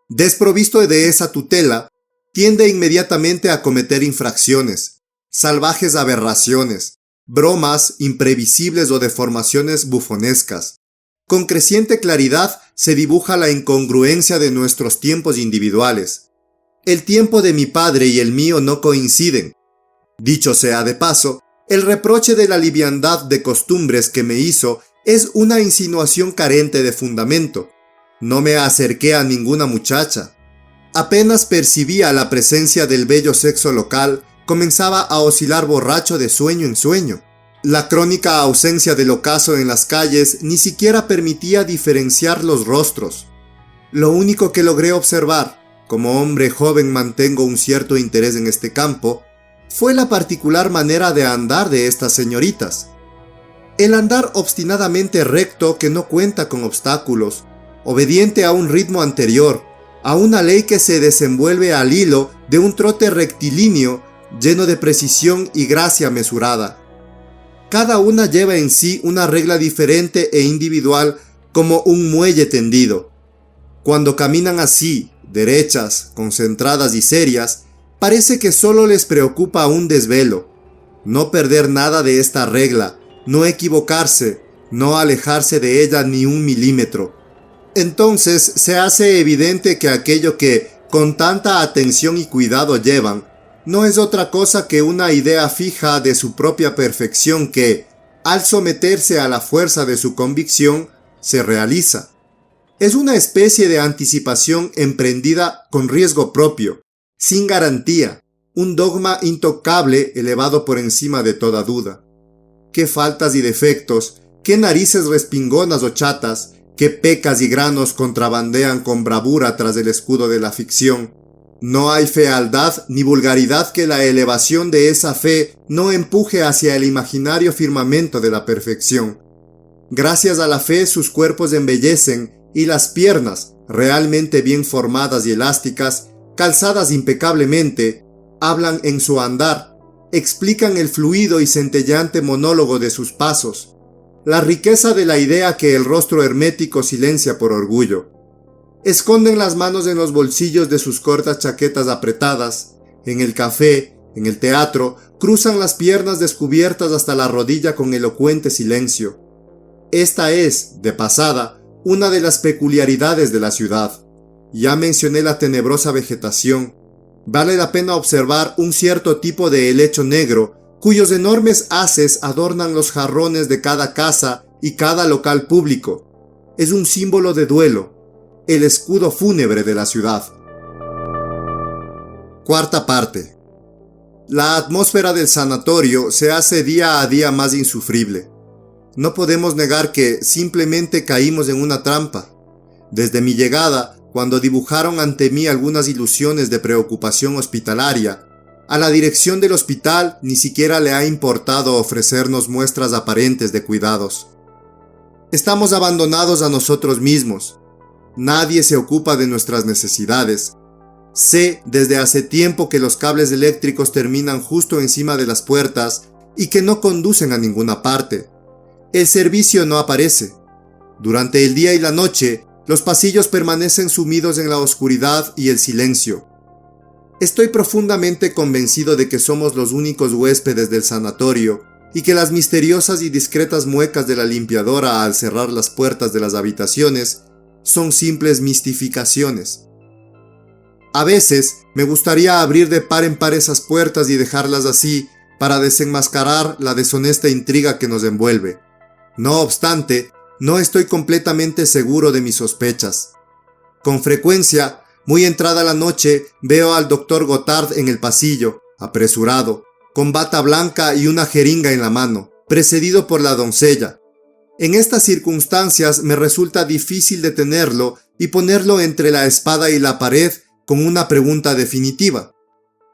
Desprovisto de esa tutela, tiende inmediatamente a cometer infracciones, salvajes aberraciones, bromas imprevisibles o deformaciones bufonescas. Con creciente claridad se dibuja la incongruencia de nuestros tiempos individuales. El tiempo de mi padre y el mío no coinciden. Dicho sea de paso, el reproche de la liviandad de costumbres que me hizo es una insinuación carente de fundamento. No me acerqué a ninguna muchacha. Apenas percibía la presencia del bello sexo local, comenzaba a oscilar borracho de sueño en sueño. La crónica ausencia del ocaso en las calles ni siquiera permitía diferenciar los rostros. Lo único que logré observar, como hombre joven mantengo un cierto interés en este campo, fue la particular manera de andar de estas señoritas. El andar obstinadamente recto que no cuenta con obstáculos, obediente a un ritmo anterior, a una ley que se desenvuelve al hilo de un trote rectilíneo lleno de precisión y gracia mesurada. Cada una lleva en sí una regla diferente e individual como un muelle tendido. Cuando caminan así, derechas, concentradas y serias, parece que solo les preocupa un desvelo. No perder nada de esta regla, no equivocarse, no alejarse de ella ni un milímetro. Entonces se hace evidente que aquello que, con tanta atención y cuidado llevan, no es otra cosa que una idea fija de su propia perfección que, al someterse a la fuerza de su convicción, se realiza. Es una especie de anticipación emprendida con riesgo propio, sin garantía, un dogma intocable elevado por encima de toda duda. Qué faltas y defectos, qué narices respingonas o chatas, qué pecas y granos contrabandean con bravura tras el escudo de la ficción. No hay fealdad ni vulgaridad que la elevación de esa fe no empuje hacia el imaginario firmamento de la perfección. Gracias a la fe sus cuerpos embellecen y las piernas, realmente bien formadas y elásticas, calzadas impecablemente, hablan en su andar, explican el fluido y centelleante monólogo de sus pasos, la riqueza de la idea que el rostro hermético silencia por orgullo. Esconden las manos en los bolsillos de sus cortas chaquetas apretadas, en el café, en el teatro, cruzan las piernas descubiertas hasta la rodilla con elocuente silencio. Esta es, de pasada, una de las peculiaridades de la ciudad. Ya mencioné la tenebrosa vegetación. Vale la pena observar un cierto tipo de helecho negro, cuyos enormes haces adornan los jarrones de cada casa y cada local público. Es un símbolo de duelo, el escudo fúnebre de la ciudad. Cuarta parte. La atmósfera del sanatorio se hace día a día más insufrible. No podemos negar que simplemente caímos en una trampa. Desde mi llegada, cuando dibujaron ante mí algunas ilusiones de preocupación hospitalaria, a la dirección del hospital ni siquiera le ha importado ofrecernos muestras aparentes de cuidados. Estamos abandonados a nosotros mismos. Nadie se ocupa de nuestras necesidades. Sé desde hace tiempo que los cables eléctricos terminan justo encima de las puertas y que no conducen a ninguna parte. El servicio no aparece. Durante el día y la noche, los pasillos permanecen sumidos en la oscuridad y el silencio. Estoy profundamente convencido de que somos los únicos huéspedes del sanatorio y que las misteriosas y discretas muecas de la limpiadora al cerrar las puertas de las habitaciones son simples mistificaciones. A veces me gustaría abrir de par en par esas puertas y dejarlas así para desenmascarar la deshonesta intriga que nos envuelve. No obstante, no estoy completamente seguro de mis sospechas. Con frecuencia, muy entrada la noche, veo al doctor Gothard en el pasillo, apresurado, con bata blanca y una jeringa en la mano, precedido por la doncella. En estas circunstancias me resulta difícil detenerlo y ponerlo entre la espada y la pared con una pregunta definitiva.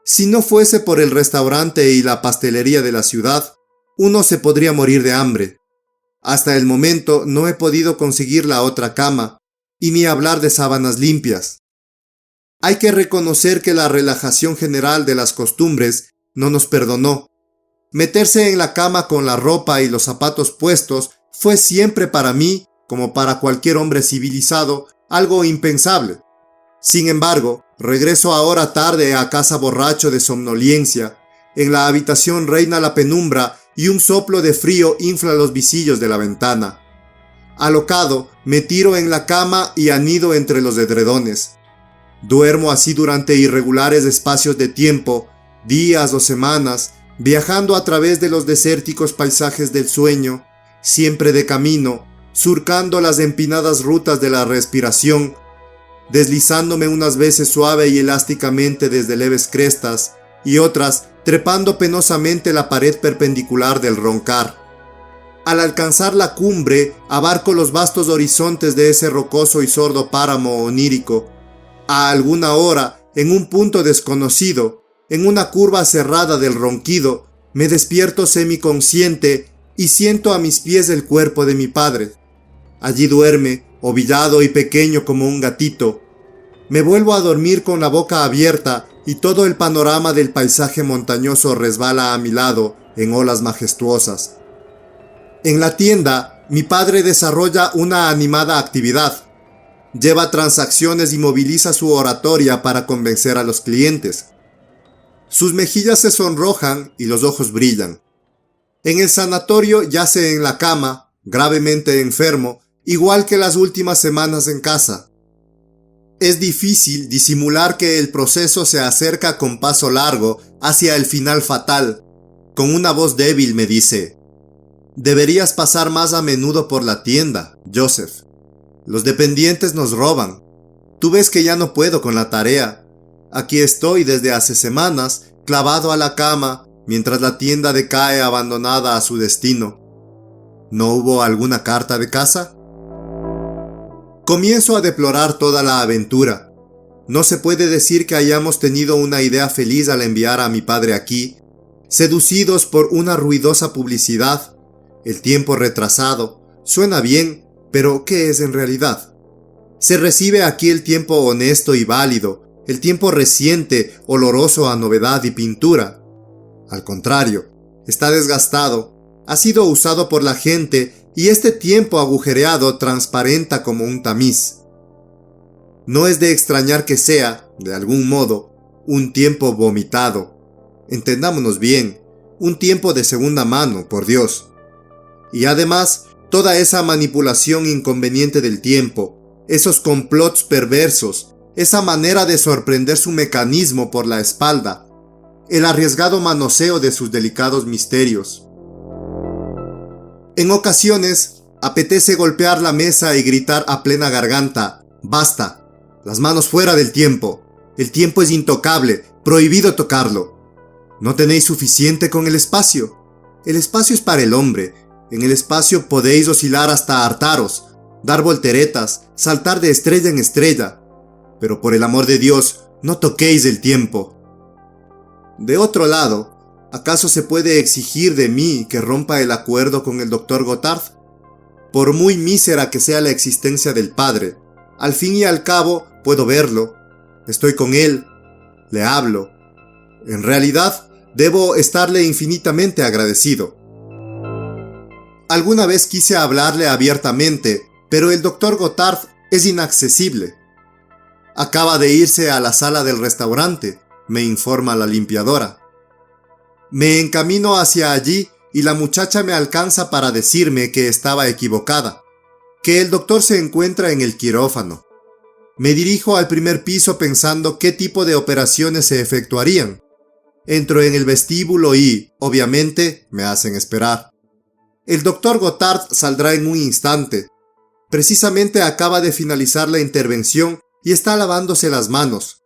Si no fuese por el restaurante y la pastelería de la ciudad, uno se podría morir de hambre. Hasta el momento no he podido conseguir la otra cama, y ni hablar de sábanas limpias. Hay que reconocer que la relajación general de las costumbres no nos perdonó. Meterse en la cama con la ropa y los zapatos puestos fue siempre para mí, como para cualquier hombre civilizado, algo impensable. Sin embargo, regreso ahora tarde a casa borracho de somnolencia. En la habitación reina la penumbra y un soplo de frío infla los visillos de la ventana. Alocado, me tiro en la cama y anido entre los edredones. Duermo así durante irregulares espacios de tiempo, días o semanas, viajando a través de los desérticos paisajes del sueño, siempre de camino, surcando las empinadas rutas de la respiración, deslizándome unas veces suave y elásticamente desde leves crestas y otras trepando penosamente la pared perpendicular del roncar. Al alcanzar la cumbre, abarco los vastos horizontes de ese rocoso y sordo páramo onírico. A alguna hora, en un punto desconocido, en una curva cerrada del ronquido, me despierto semiconsciente y siento a mis pies el cuerpo de mi padre. Allí duerme, ovillado y pequeño como un gatito. Me vuelvo a dormir con la boca abierta y todo el panorama del paisaje montañoso resbala a mi lado en olas majestuosas. En la tienda, mi padre desarrolla una animada actividad. Lleva transacciones y moviliza su oratoria para convencer a los clientes. Sus mejillas se sonrojan y los ojos brillan. En el sanatorio yace en la cama, gravemente enfermo, igual que las últimas semanas en casa. Es difícil disimular que el proceso se acerca con paso largo hacia el final fatal. Con una voz débil me dice: «Deberías pasar más a menudo por la tienda, Joseph. Los dependientes nos roban. Tú ves que ya no puedo con la tarea. Aquí estoy desde hace semanas, clavado a la cama, mientras la tienda decae abandonada a su destino. ¿No hubo alguna carta de casa?» Comienzo a deplorar toda la aventura. No se puede decir que hayamos tenido una idea feliz al enviar a mi padre aquí, seducidos por una ruidosa publicidad. El tiempo retrasado. Suena bien, pero ¿qué es en realidad? Se recibe aquí el tiempo honesto y válido, el tiempo reciente, oloroso a novedad y pintura. Al contrario, está desgastado, ha sido usado por la gente y este tiempo agujereado transparenta como un tamiz. No es de extrañar que sea, de algún modo, un tiempo vomitado. Entendámonos bien, un tiempo de segunda mano, por Dios. Y además, toda esa manipulación inconveniente del tiempo, esos complots perversos, esa manera de sorprender su mecanismo por la espalda, el arriesgado manoseo de sus delicados misterios. En ocasiones, apetece golpear la mesa y gritar a plena garganta: «¡Basta! Las manos fuera del tiempo. El tiempo es intocable, prohibido tocarlo. ¿No tenéis suficiente con el espacio? El espacio es para el hombre. En el espacio podéis oscilar hasta hartaros, dar volteretas, saltar de estrella en estrella. Pero por el amor de Dios, no toquéis el tiempo». De otro lado, ¿acaso se puede exigir de mí que rompa el acuerdo con el Dr. Gothard? Por muy mísera que sea la existencia del padre, al fin y al cabo puedo verlo, estoy con él, le hablo. En realidad, debo estarle infinitamente agradecido. Alguna vez quise hablarle abiertamente, pero el Dr. Gothard es inaccesible. Acaba de irse a la sala del restaurante, me informa la limpiadora. Me encamino hacia allí y la muchacha me alcanza para decirme que estaba equivocada, que el doctor se encuentra en el quirófano. Me dirijo al primer piso pensando qué tipo de operaciones se efectuarían. Entro en el vestíbulo y, obviamente, me hacen esperar. El Dr. Gothard saldrá en un instante. Precisamente acaba de finalizar la intervención y está lavándose las manos.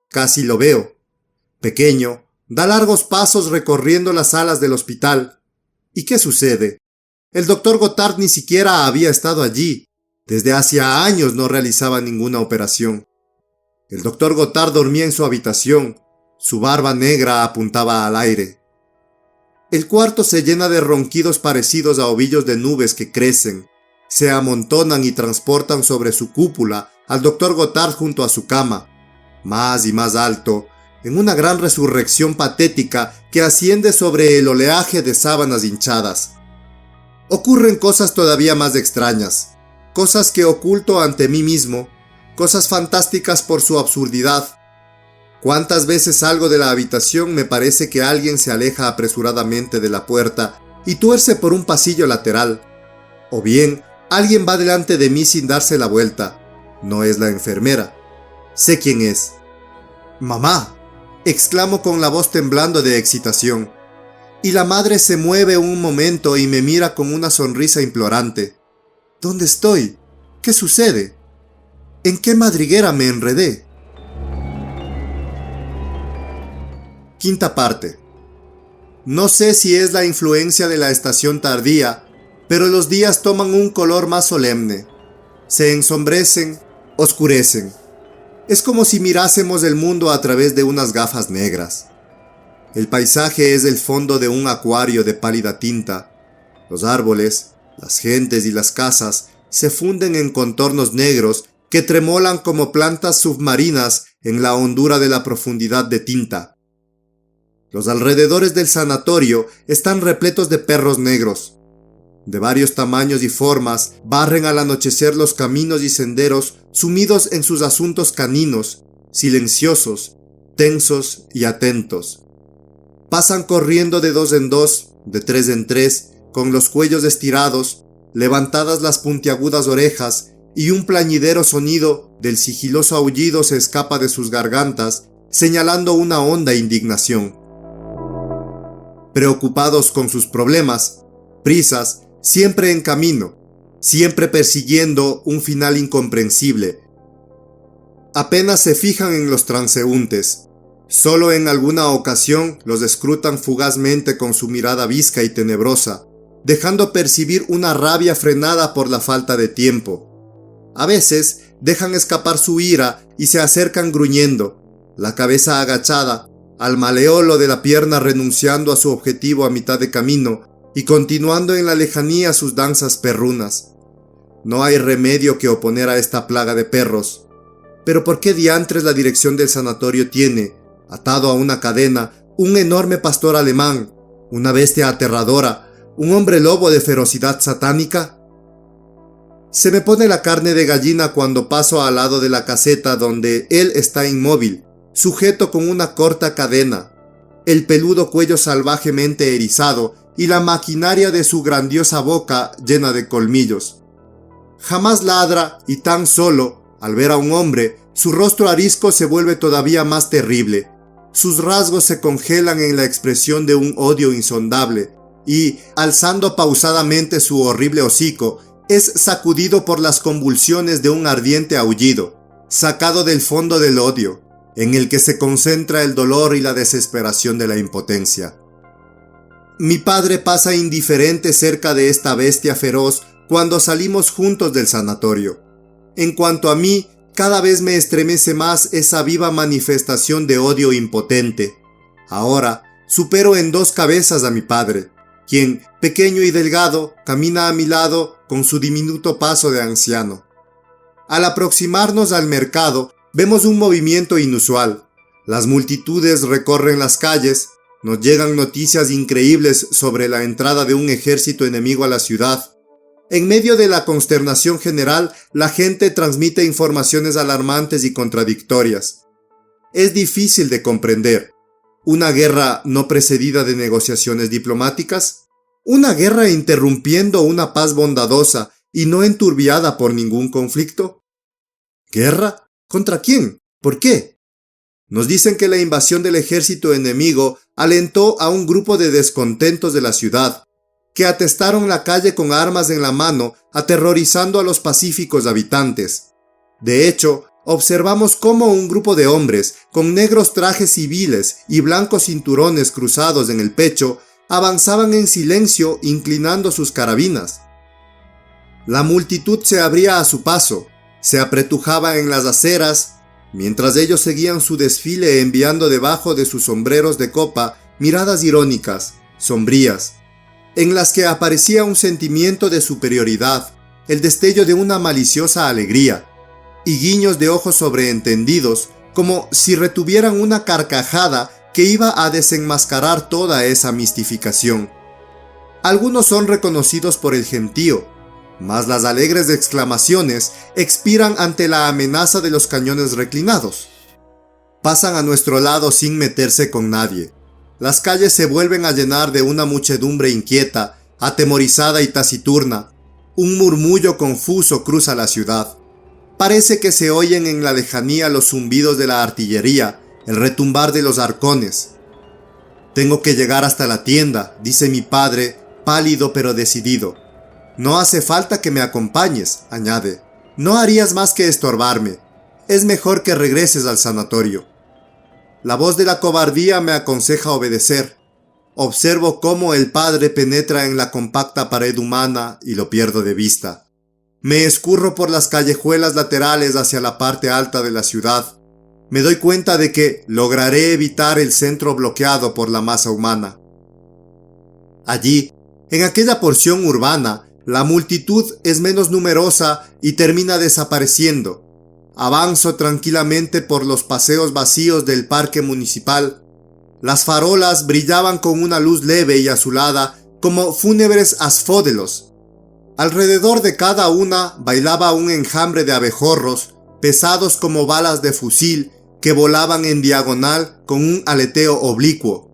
Casi lo veo. Pequeño, da largos pasos recorriendo las salas del hospital. ¿Y qué sucede? El Dr. Gothard ni siquiera había estado allí. Desde hacía años no realizaba ninguna operación. El Dr. Gothard dormía en su habitación. Su barba negra apuntaba al aire. El cuarto se llena de ronquidos parecidos a ovillos de nubes que crecen, se amontonan y transportan sobre su cúpula al Dr. Gothard junto a su cama, más y más alto, en una gran resurrección patética que asciende sobre el oleaje de sábanas hinchadas. Ocurren cosas todavía más extrañas, cosas que oculto ante mí mismo, cosas fantásticas por su absurdidad. Cuántas veces salgo de la habitación me parece que alguien se aleja apresuradamente de la puerta y tuerce por un pasillo lateral, o bien alguien va delante de mí sin darse la vuelta. No es la enfermera. Sé quién es. ¡Mamá!, exclamo con la voz temblando de excitación. Y la madre se mueve un momento y me mira con una sonrisa implorante. ¿Dónde estoy? ¿Qué sucede? ¿En qué madriguera me enredé? Quinta parte. No sé si es la influencia de la estación tardía, pero los días toman un color más solemne. Se ensombrecen, oscurecen. Es como si mirásemos el mundo a través de unas gafas negras. El paisaje es el fondo de un acuario de pálida tinta. Los árboles, las gentes y las casas se funden en contornos negros que tremolan como plantas submarinas en la hondura de la profundidad de tinta. Los alrededores del sanatorio están repletos de perros negros. De varios tamaños y formas, barren al anochecer los caminos y senderos sumidos en sus asuntos caninos, silenciosos, tensos y atentos. Pasan corriendo de 2 en 2, de 3 en 3, con los cuellos estirados, levantadas las puntiagudas orejas, y un plañidero sonido del sigiloso aullido se escapa de sus gargantas, señalando una honda indignación. Preocupados con sus problemas, prisas, siempre en camino, siempre persiguiendo un final incomprensible. Apenas se fijan en los transeúntes. Solo en alguna ocasión los escrutan fugazmente con su mirada visca y tenebrosa, dejando percibir una rabia frenada por la falta de tiempo. A veces dejan escapar su ira y se acercan gruñendo, la cabeza agachada, al maleolo de la pierna renunciando a su objetivo a mitad de camino y continuando en la lejanía sus danzas perrunas. No hay remedio que oponer a esta plaga de perros. Pero ¿por qué diantres la dirección del sanatorio tiene, atado a una cadena, un enorme pastor alemán, una bestia aterradora, un hombre lobo de ferocidad satánica? Se me pone la carne de gallina cuando paso al lado de la caseta donde él está inmóvil, sujeto con una corta cadena, el peludo cuello salvajemente erizado y la maquinaria de su grandiosa boca llena de colmillos. Jamás ladra y tan solo, al ver a un hombre, su rostro arisco se vuelve todavía más terrible. Sus rasgos se congelan en la expresión de un odio insondable y, alzando pausadamente su horrible hocico, es sacudido por las convulsiones de un ardiente aullido, sacado del fondo del odio, en el que se concentra el dolor y la desesperación de la impotencia. Mi padre pasa indiferente cerca de esta bestia feroz cuando salimos juntos del sanatorio. En cuanto a mí, cada vez me estremece más esa viva manifestación de odio impotente. Ahora, supero en 2 cabezas a mi padre, quien, pequeño y delgado, camina a mi lado con su diminuto paso de anciano. Al aproximarnos al mercado, vemos un movimiento inusual. Las multitudes recorren las calles, nos llegan noticias increíbles sobre la entrada de un ejército enemigo a la ciudad. En medio de la consternación general, la gente transmite informaciones alarmantes y contradictorias. Es difícil de comprender. ¿Una guerra no precedida de negociaciones diplomáticas? ¿Una guerra interrumpiendo una paz bondadosa y no enturbiada por ningún conflicto? ¿Guerra? ¿Contra quién? ¿Por qué? Nos dicen que la invasión del ejército enemigo alentó a un grupo de descontentos de la ciudad, que atestaron la calle con armas en la mano, aterrorizando a los pacíficos habitantes. De hecho, observamos cómo un grupo de hombres, con negros trajes civiles y blancos cinturones cruzados en el pecho, avanzaban en silencio inclinando sus carabinas. La multitud se abría a su paso, se apretujaba en las aceras, mientras ellos seguían su desfile enviando debajo de sus sombreros de copa miradas irónicas, sombrías, en las que aparecía un sentimiento de superioridad, el destello de una maliciosa alegría, y guiños de ojos sobreentendidos, como si retuvieran una carcajada que iba a desenmascarar toda esa mistificación. Algunos son reconocidos por el gentío, mas las alegres exclamaciones expiran ante la amenaza de los cañones reclinados. Pasan a nuestro lado sin meterse con nadie. Las calles se vuelven a llenar de una muchedumbre inquieta, atemorizada y taciturna. Un murmullo confuso cruza la ciudad. Parece que se oyen en la lejanía los zumbidos de la artillería, el retumbar de los arcones. «Tengo que llegar hasta la tienda», dice mi padre, pálido pero decidido. «No hace falta que me acompañes», añade. «No harías más que estorbarme. Es mejor que regreses al sanatorio». La voz de la cobardía me aconseja obedecer. Observo cómo el padre penetra en la compacta pared humana y lo pierdo de vista. Me escurro por las callejuelas laterales hacia la parte alta de la ciudad. Me doy cuenta de que lograré evitar el centro bloqueado por la masa humana. Allí, en aquella porción urbana, la multitud es menos numerosa y termina desapareciendo. Avanzo tranquilamente por los paseos vacíos del parque municipal. Las farolas brillaban con una luz leve y azulada como fúnebres asfódelos. Alrededor de cada una bailaba un enjambre de abejorros, pesados como balas de fusil, que volaban en diagonal con un aleteo oblicuo.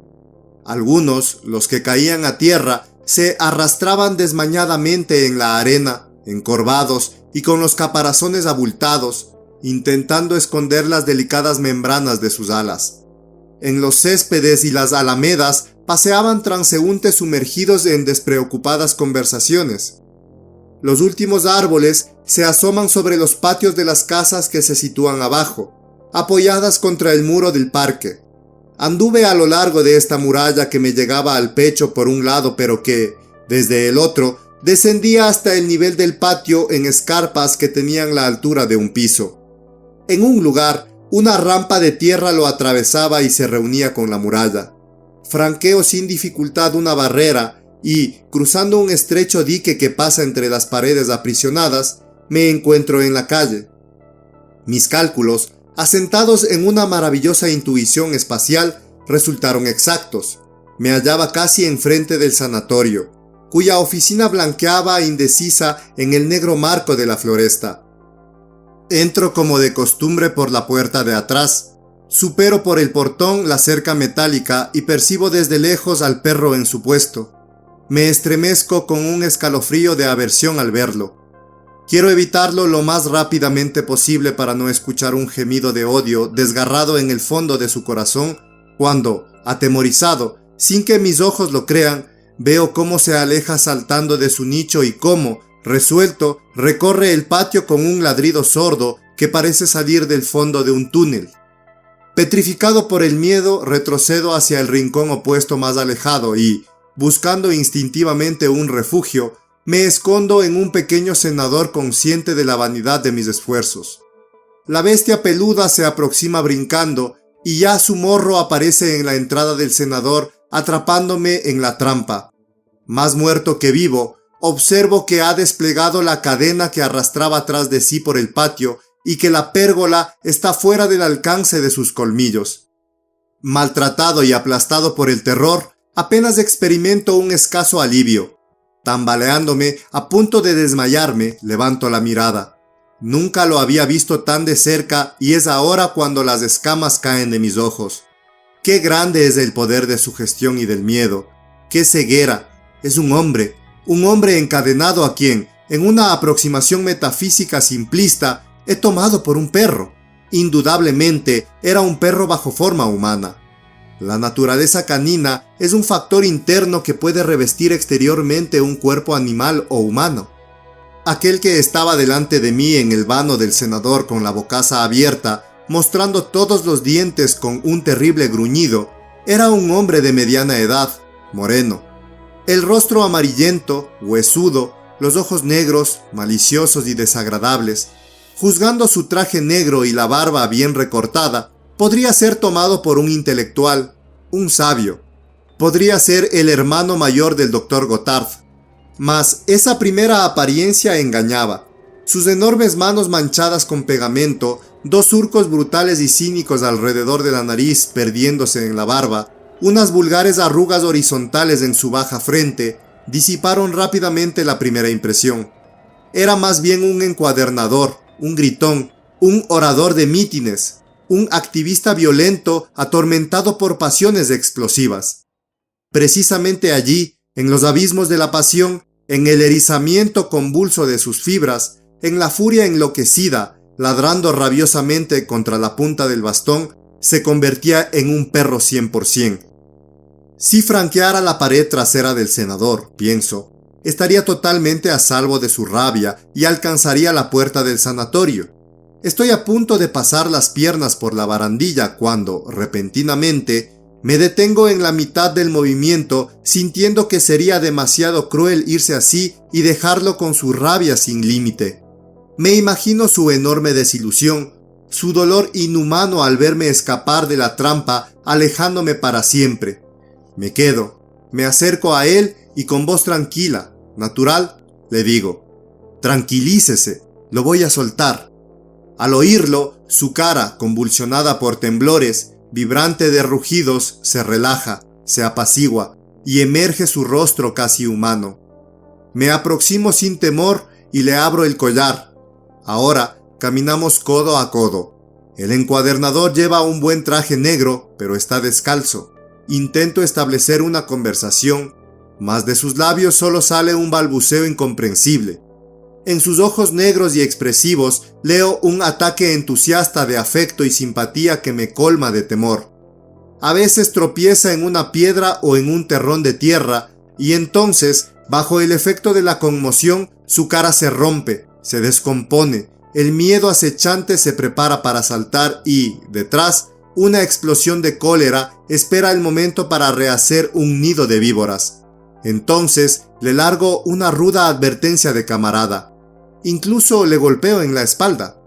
Algunos, los que caían a tierra, se arrastraban desmañadamente en la arena, encorvados y con los caparazones abultados, intentando esconder las delicadas membranas de sus alas. En los céspedes y las alamedas paseaban transeúntes sumergidos en despreocupadas conversaciones. Los últimos árboles se asoman sobre los patios de las casas que se sitúan abajo, apoyadas contra el muro del parque. Anduve a lo largo de esta muralla que me llegaba al pecho por un lado, pero que, desde el otro, descendía hasta el nivel del patio en escarpas que tenían la altura de un piso. En un lugar, una rampa de tierra lo atravesaba y se reunía con la muralla. Franqueo sin dificultad una barrera y, cruzando un estrecho dique que pasa entre las paredes aprisionadas, me encuentro en la calle. Mis cálculos, asentados en una maravillosa intuición espacial, resultaron exactos. Me hallaba casi enfrente del sanatorio, cuya oficina blanqueaba indecisa en el negro marco de la floresta. Entro como de costumbre por la puerta de atrás. Supero por el portón la cerca metálica y percibo desde lejos al perro en su puesto. Me estremezco con un escalofrío de aversión al verlo. Quiero evitarlo lo más rápidamente posible para no escuchar un gemido de odio desgarrado en el fondo de su corazón, cuando, atemorizado, sin que mis ojos lo crean, veo cómo se aleja saltando de su nicho y cómo, resuelto, recorre el patio con un ladrido sordo que parece salir del fondo de un túnel. Petrificado por el miedo, retrocedo hacia el rincón opuesto más alejado y, buscando instintivamente un refugio, me escondo en un pequeño cenador consciente de la vanidad de mis esfuerzos. La bestia peluda se aproxima brincando y ya su morro aparece en la entrada del cenador atrapándome en la trampa. Más muerto que vivo, observo que ha desplegado la cadena que arrastraba tras de sí por el patio y que la pérgola está fuera del alcance de sus colmillos. Maltratado y aplastado por el terror, apenas experimento un escaso alivio. Tambaleándome, a punto de desmayarme, levanto la mirada. Nunca lo había visto tan de cerca y es ahora cuando las escamas caen de mis ojos. Qué grande es el poder de sugestión y del miedo. Qué ceguera. Es un hombre encadenado a quien, en una aproximación metafísica simplista, he tomado por un perro. Indudablemente, era un perro bajo forma humana. La naturaleza canina es un factor interno que puede revestir exteriormente un cuerpo animal o humano. Aquel que estaba delante de mí en el vano del cenador con la bocaza abierta, mostrando todos los dientes con un terrible gruñido, era un hombre de mediana edad, moreno. El rostro amarillento, huesudo, los ojos negros, maliciosos y desagradables. Juzgando su traje negro y la barba bien recortada, podría ser tomado por un intelectual, un sabio. Podría ser el hermano mayor del Dr. Gothard. Mas esa primera apariencia engañaba. Sus enormes manos manchadas con pegamento, dos surcos brutales y cínicos alrededor de la nariz perdiéndose en la barba, unas vulgares arrugas horizontales en su baja frente, disiparon rápidamente la primera impresión. Era más bien un encuadernador, un gritón, un orador de mítines, un activista violento atormentado por pasiones explosivas. Precisamente allí, en los abismos de la pasión, en el erizamiento convulso de sus fibras, en la furia enloquecida, ladrando rabiosamente contra la punta del bastón, se convertía en un perro 100%. Si franqueara la pared trasera del senador, pienso, estaría totalmente a salvo de su rabia y alcanzaría la puerta del sanatorio. Estoy a punto de pasar las piernas por la barandilla cuando, repentinamente, me detengo en la mitad del movimiento, sintiendo que sería demasiado cruel irse así y dejarlo con su rabia sin límite. Me imagino su enorme desilusión, su dolor inhumano al verme escapar de la trampa, alejándome para siempre. Me quedo, me acerco a él y con voz tranquila, natural, le digo: tranquilícese, lo voy a soltar. Al oírlo, su cara, convulsionada por temblores, vibrante de rugidos, se relaja, se apacigua y emerge su rostro casi humano. Me aproximo sin temor y le abro el collar. Ahora caminamos codo a codo. El encuadernador lleva un buen traje negro, pero está descalzo. Intento establecer una conversación, mas de sus labios solo sale un balbuceo incomprensible. En sus ojos negros y expresivos leo un ataque entusiasta de afecto y simpatía que me colma de temor. A veces tropieza en una piedra o en un terrón de tierra, y entonces, bajo el efecto de la conmoción, su cara se rompe, se descompone, el miedo acechante se prepara para saltar y, detrás, una explosión de cólera espera el momento para rehacer un nido de víboras. Entonces le largo una ruda advertencia de camarada. Incluso le golpeo en la espalda.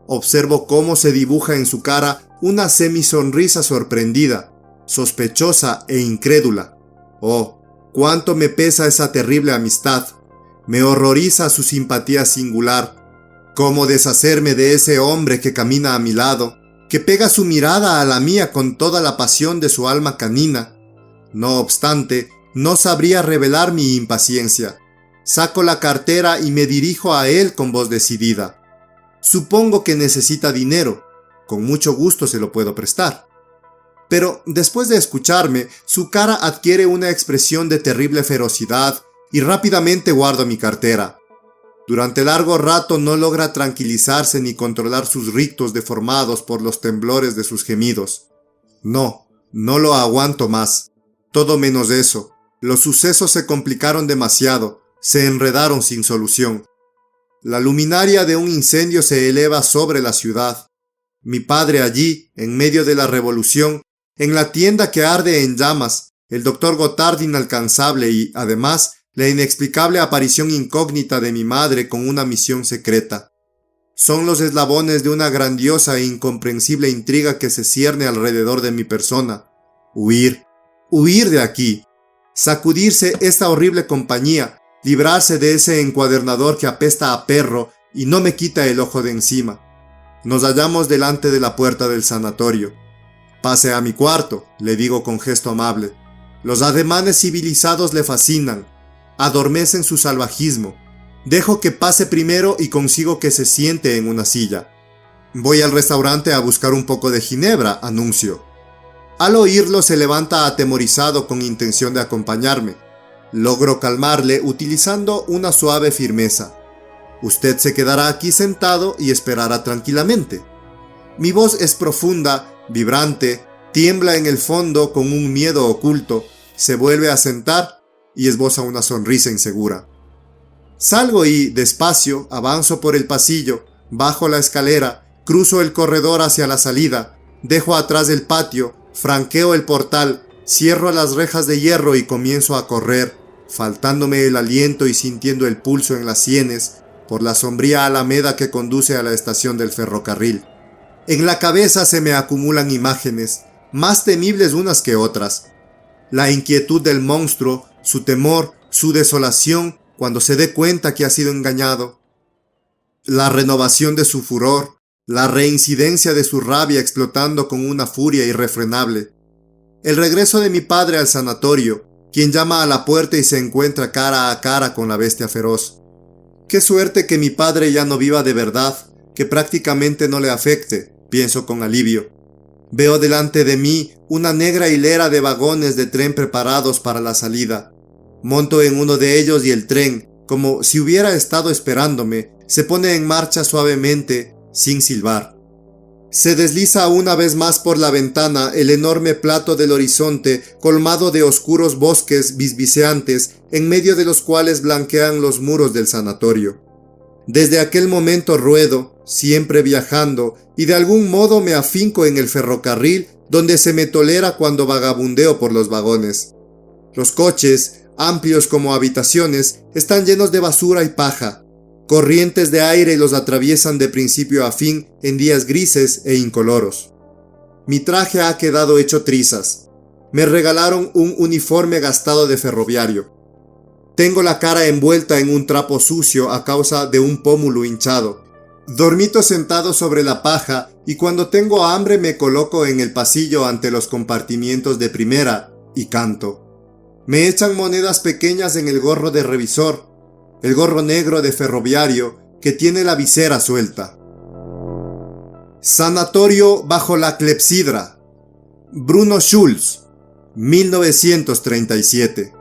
Observo cómo se dibuja en su cara una semisonrisa sorprendida, sospechosa e incrédula. Oh, cuánto me pesa esa terrible amistad. Me horroriza su simpatía singular. Cómo deshacerme de ese hombre que camina a mi lado, que pega su mirada a la mía con toda la pasión de su alma canina. No obstante, no sabría revelar mi impaciencia. Saco la cartera y me dirijo a él con voz decidida. Supongo que necesita dinero. Con mucho gusto se lo puedo prestar. Pero después de escucharme, su cara adquiere una expresión de terrible ferocidad y rápidamente guardo mi cartera. Durante largo rato no logra tranquilizarse ni controlar sus rictos deformados por los temblores de sus gemidos. No lo aguanto más. Todo menos eso. Los sucesos se complicaron demasiado, se enredaron sin solución. La luminaria de un incendio se eleva sobre la ciudad. Mi padre allí, en medio de la revolución, en la tienda que arde en llamas, el doctor Gotard inalcanzable y, además, la inexplicable aparición incógnita de mi madre con una misión secreta. Son los eslabones de una grandiosa e incomprensible intriga que se cierne alrededor de mi persona. Huir de aquí, sacudirse esta horrible compañía, librarse de ese encuadernador que apesta a perro y no me quita el ojo de encima. Nos hallamos delante de la puerta del sanatorio. Pase a mi cuarto, le digo con gesto amable. Los ademanes civilizados le fascinan. Adormecen su salvajismo. Dejo que pase primero y consigo que se siente en una silla. Voy al restaurante a buscar un poco de ginebra, anuncio. Al oírlo se levanta atemorizado con intención de acompañarme. Logro calmarle utilizando una suave firmeza. Usted se quedará aquí sentado y esperará tranquilamente. Mi voz es profunda, vibrante, tiembla en el fondo con un miedo oculto, se vuelve a sentar y esboza una sonrisa insegura. Salgo y, despacio, avanzo por el pasillo, bajo la escalera, cruzo el corredor hacia la salida, dejo atrás el patio, franqueo el portal, cierro las rejas de hierro y comienzo a correr, faltándome el aliento y sintiendo el pulso en las sienes, por la sombría alameda que conduce a la estación del ferrocarril. En la cabeza se me acumulan imágenes, más temibles unas que otras. La inquietud del monstruo, su temor, su desolación, cuando se dé cuenta que ha sido engañado. La renovación de su furor, la reincidencia de su rabia explotando con una furia irrefrenable. El regreso de mi padre al sanatorio, quien llama a la puerta y se encuentra cara a cara con la bestia feroz. Qué suerte que mi padre ya no viva de verdad, que prácticamente no le afecte, pienso con alivio. Veo delante de mí una negra hilera de vagones de tren preparados para la salida. Monto en uno de ellos y el tren, como si hubiera estado esperándome, se pone en marcha suavemente, sin silbar. Se desliza una vez más por la ventana el enorme plato del horizonte colmado de oscuros bosques bisbiceantes en medio de los cuales blanquean los muros del sanatorio. Desde aquel momento ruedo, siempre viajando, y de algún modo me afinco en el ferrocarril donde se me tolera cuando vagabundeo por los vagones. Los coches, amplios como habitaciones, están llenos de basura y paja. Corrientes de aire los atraviesan de principio a fin en días grises e incoloros. Mi traje ha quedado hecho trizas. Me regalaron un uniforme gastado de ferroviario. Tengo la cara envuelta en un trapo sucio a causa de un pómulo hinchado. Dormito sentado sobre la paja y cuando tengo hambre me coloco en el pasillo ante los compartimientos de primera y canto. Me echan monedas pequeñas en el gorro de revisor, el gorro negro de ferroviario que tiene la visera suelta. Sanatorio bajo la clepsidra. Bruno Schulz, 1937.